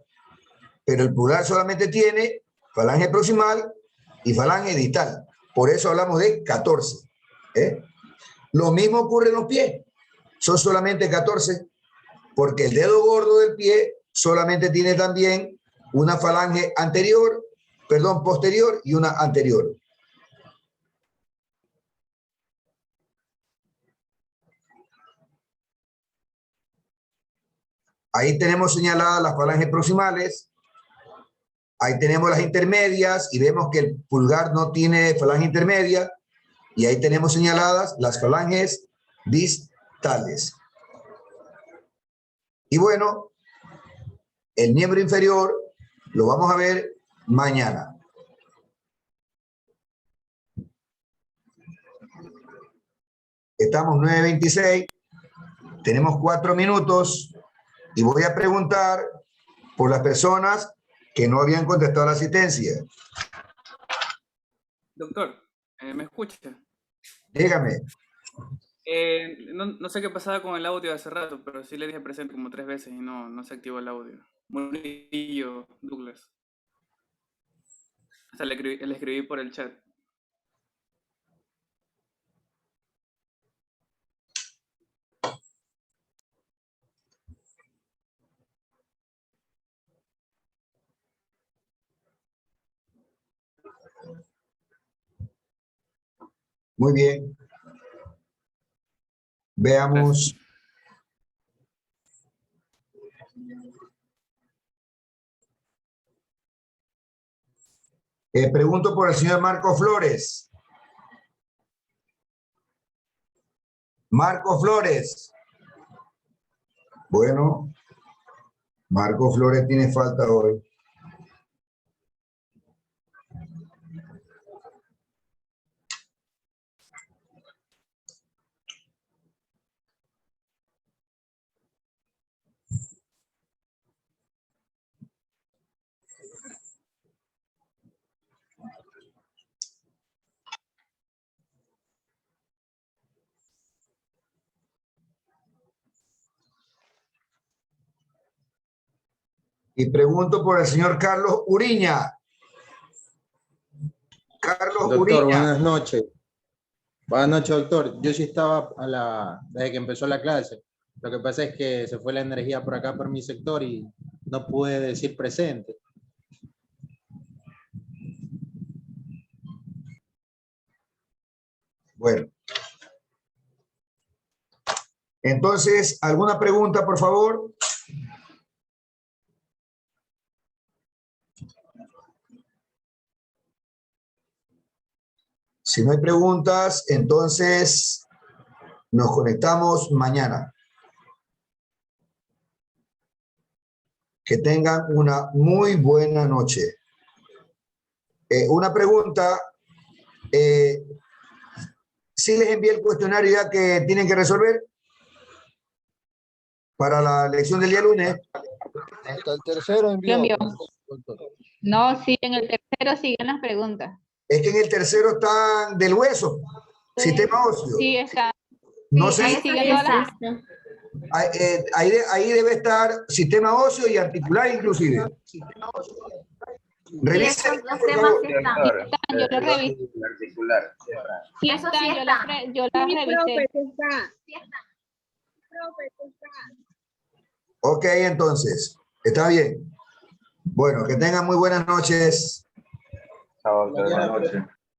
Pero el pulgar solamente tiene falange proximal y falange distal. Por eso hablamos de 14. Lo mismo ocurre en los pies. Son solamente 14, porque el dedo gordo del pie solamente tiene también una falange posterior y una anterior. Ahí tenemos señaladas las falanges proximales. Ahí tenemos las intermedias y vemos que el pulgar no tiene falange intermedia. Y ahí tenemos señaladas las falanges distales. Y bueno, el miembro inferior lo vamos a ver mañana. Estamos 9:26, tenemos 4 minutos y voy a preguntar por las personas que no habían contestado la asistencia. Doctor, ¿me escucha? Dígame. No sé qué pasaba con el audio hace rato, pero sí le dije presente como 3 veces y no se activó el audio. Murillo, Douglas. Hasta le escribí por el chat. Muy bien. Veamos. Pregunto por el señor Marco Flores. Marco Flores. Bueno, Marco Flores tiene falta hoy. Y pregunto por el señor Carlos Uriña. Carlos Doctor, Uriña. buenas noches. Buenas noches, doctor. Yo sí estaba desde que empezó la clase. Lo que pasa es que se fue la energía por acá, por mi sector, y no pude decir presente. Bueno. Entonces, ¿alguna pregunta, por favor? Si no hay preguntas, entonces nos conectamos mañana. Que tengan una muy buena noche. Una pregunta. ¿Sí les envié el cuestionario ya que tienen que resolver para la lección del día lunes? Hasta el tercero envió. No, sí, en el tercero siguen las preguntas. Es que en el tercero están del hueso, sistema óseo. Sí, está. No Sí, sé ahí si siguen todas las... ahí debe estar sistema óseo y articular inclusive. Revise, Los temas sí están. Yo lo revisé. Sí, eso sí está. Yo la revisé. Ok, entonces, está bien. Bueno, que tengan muy buenas noches. Chao, buenas noches.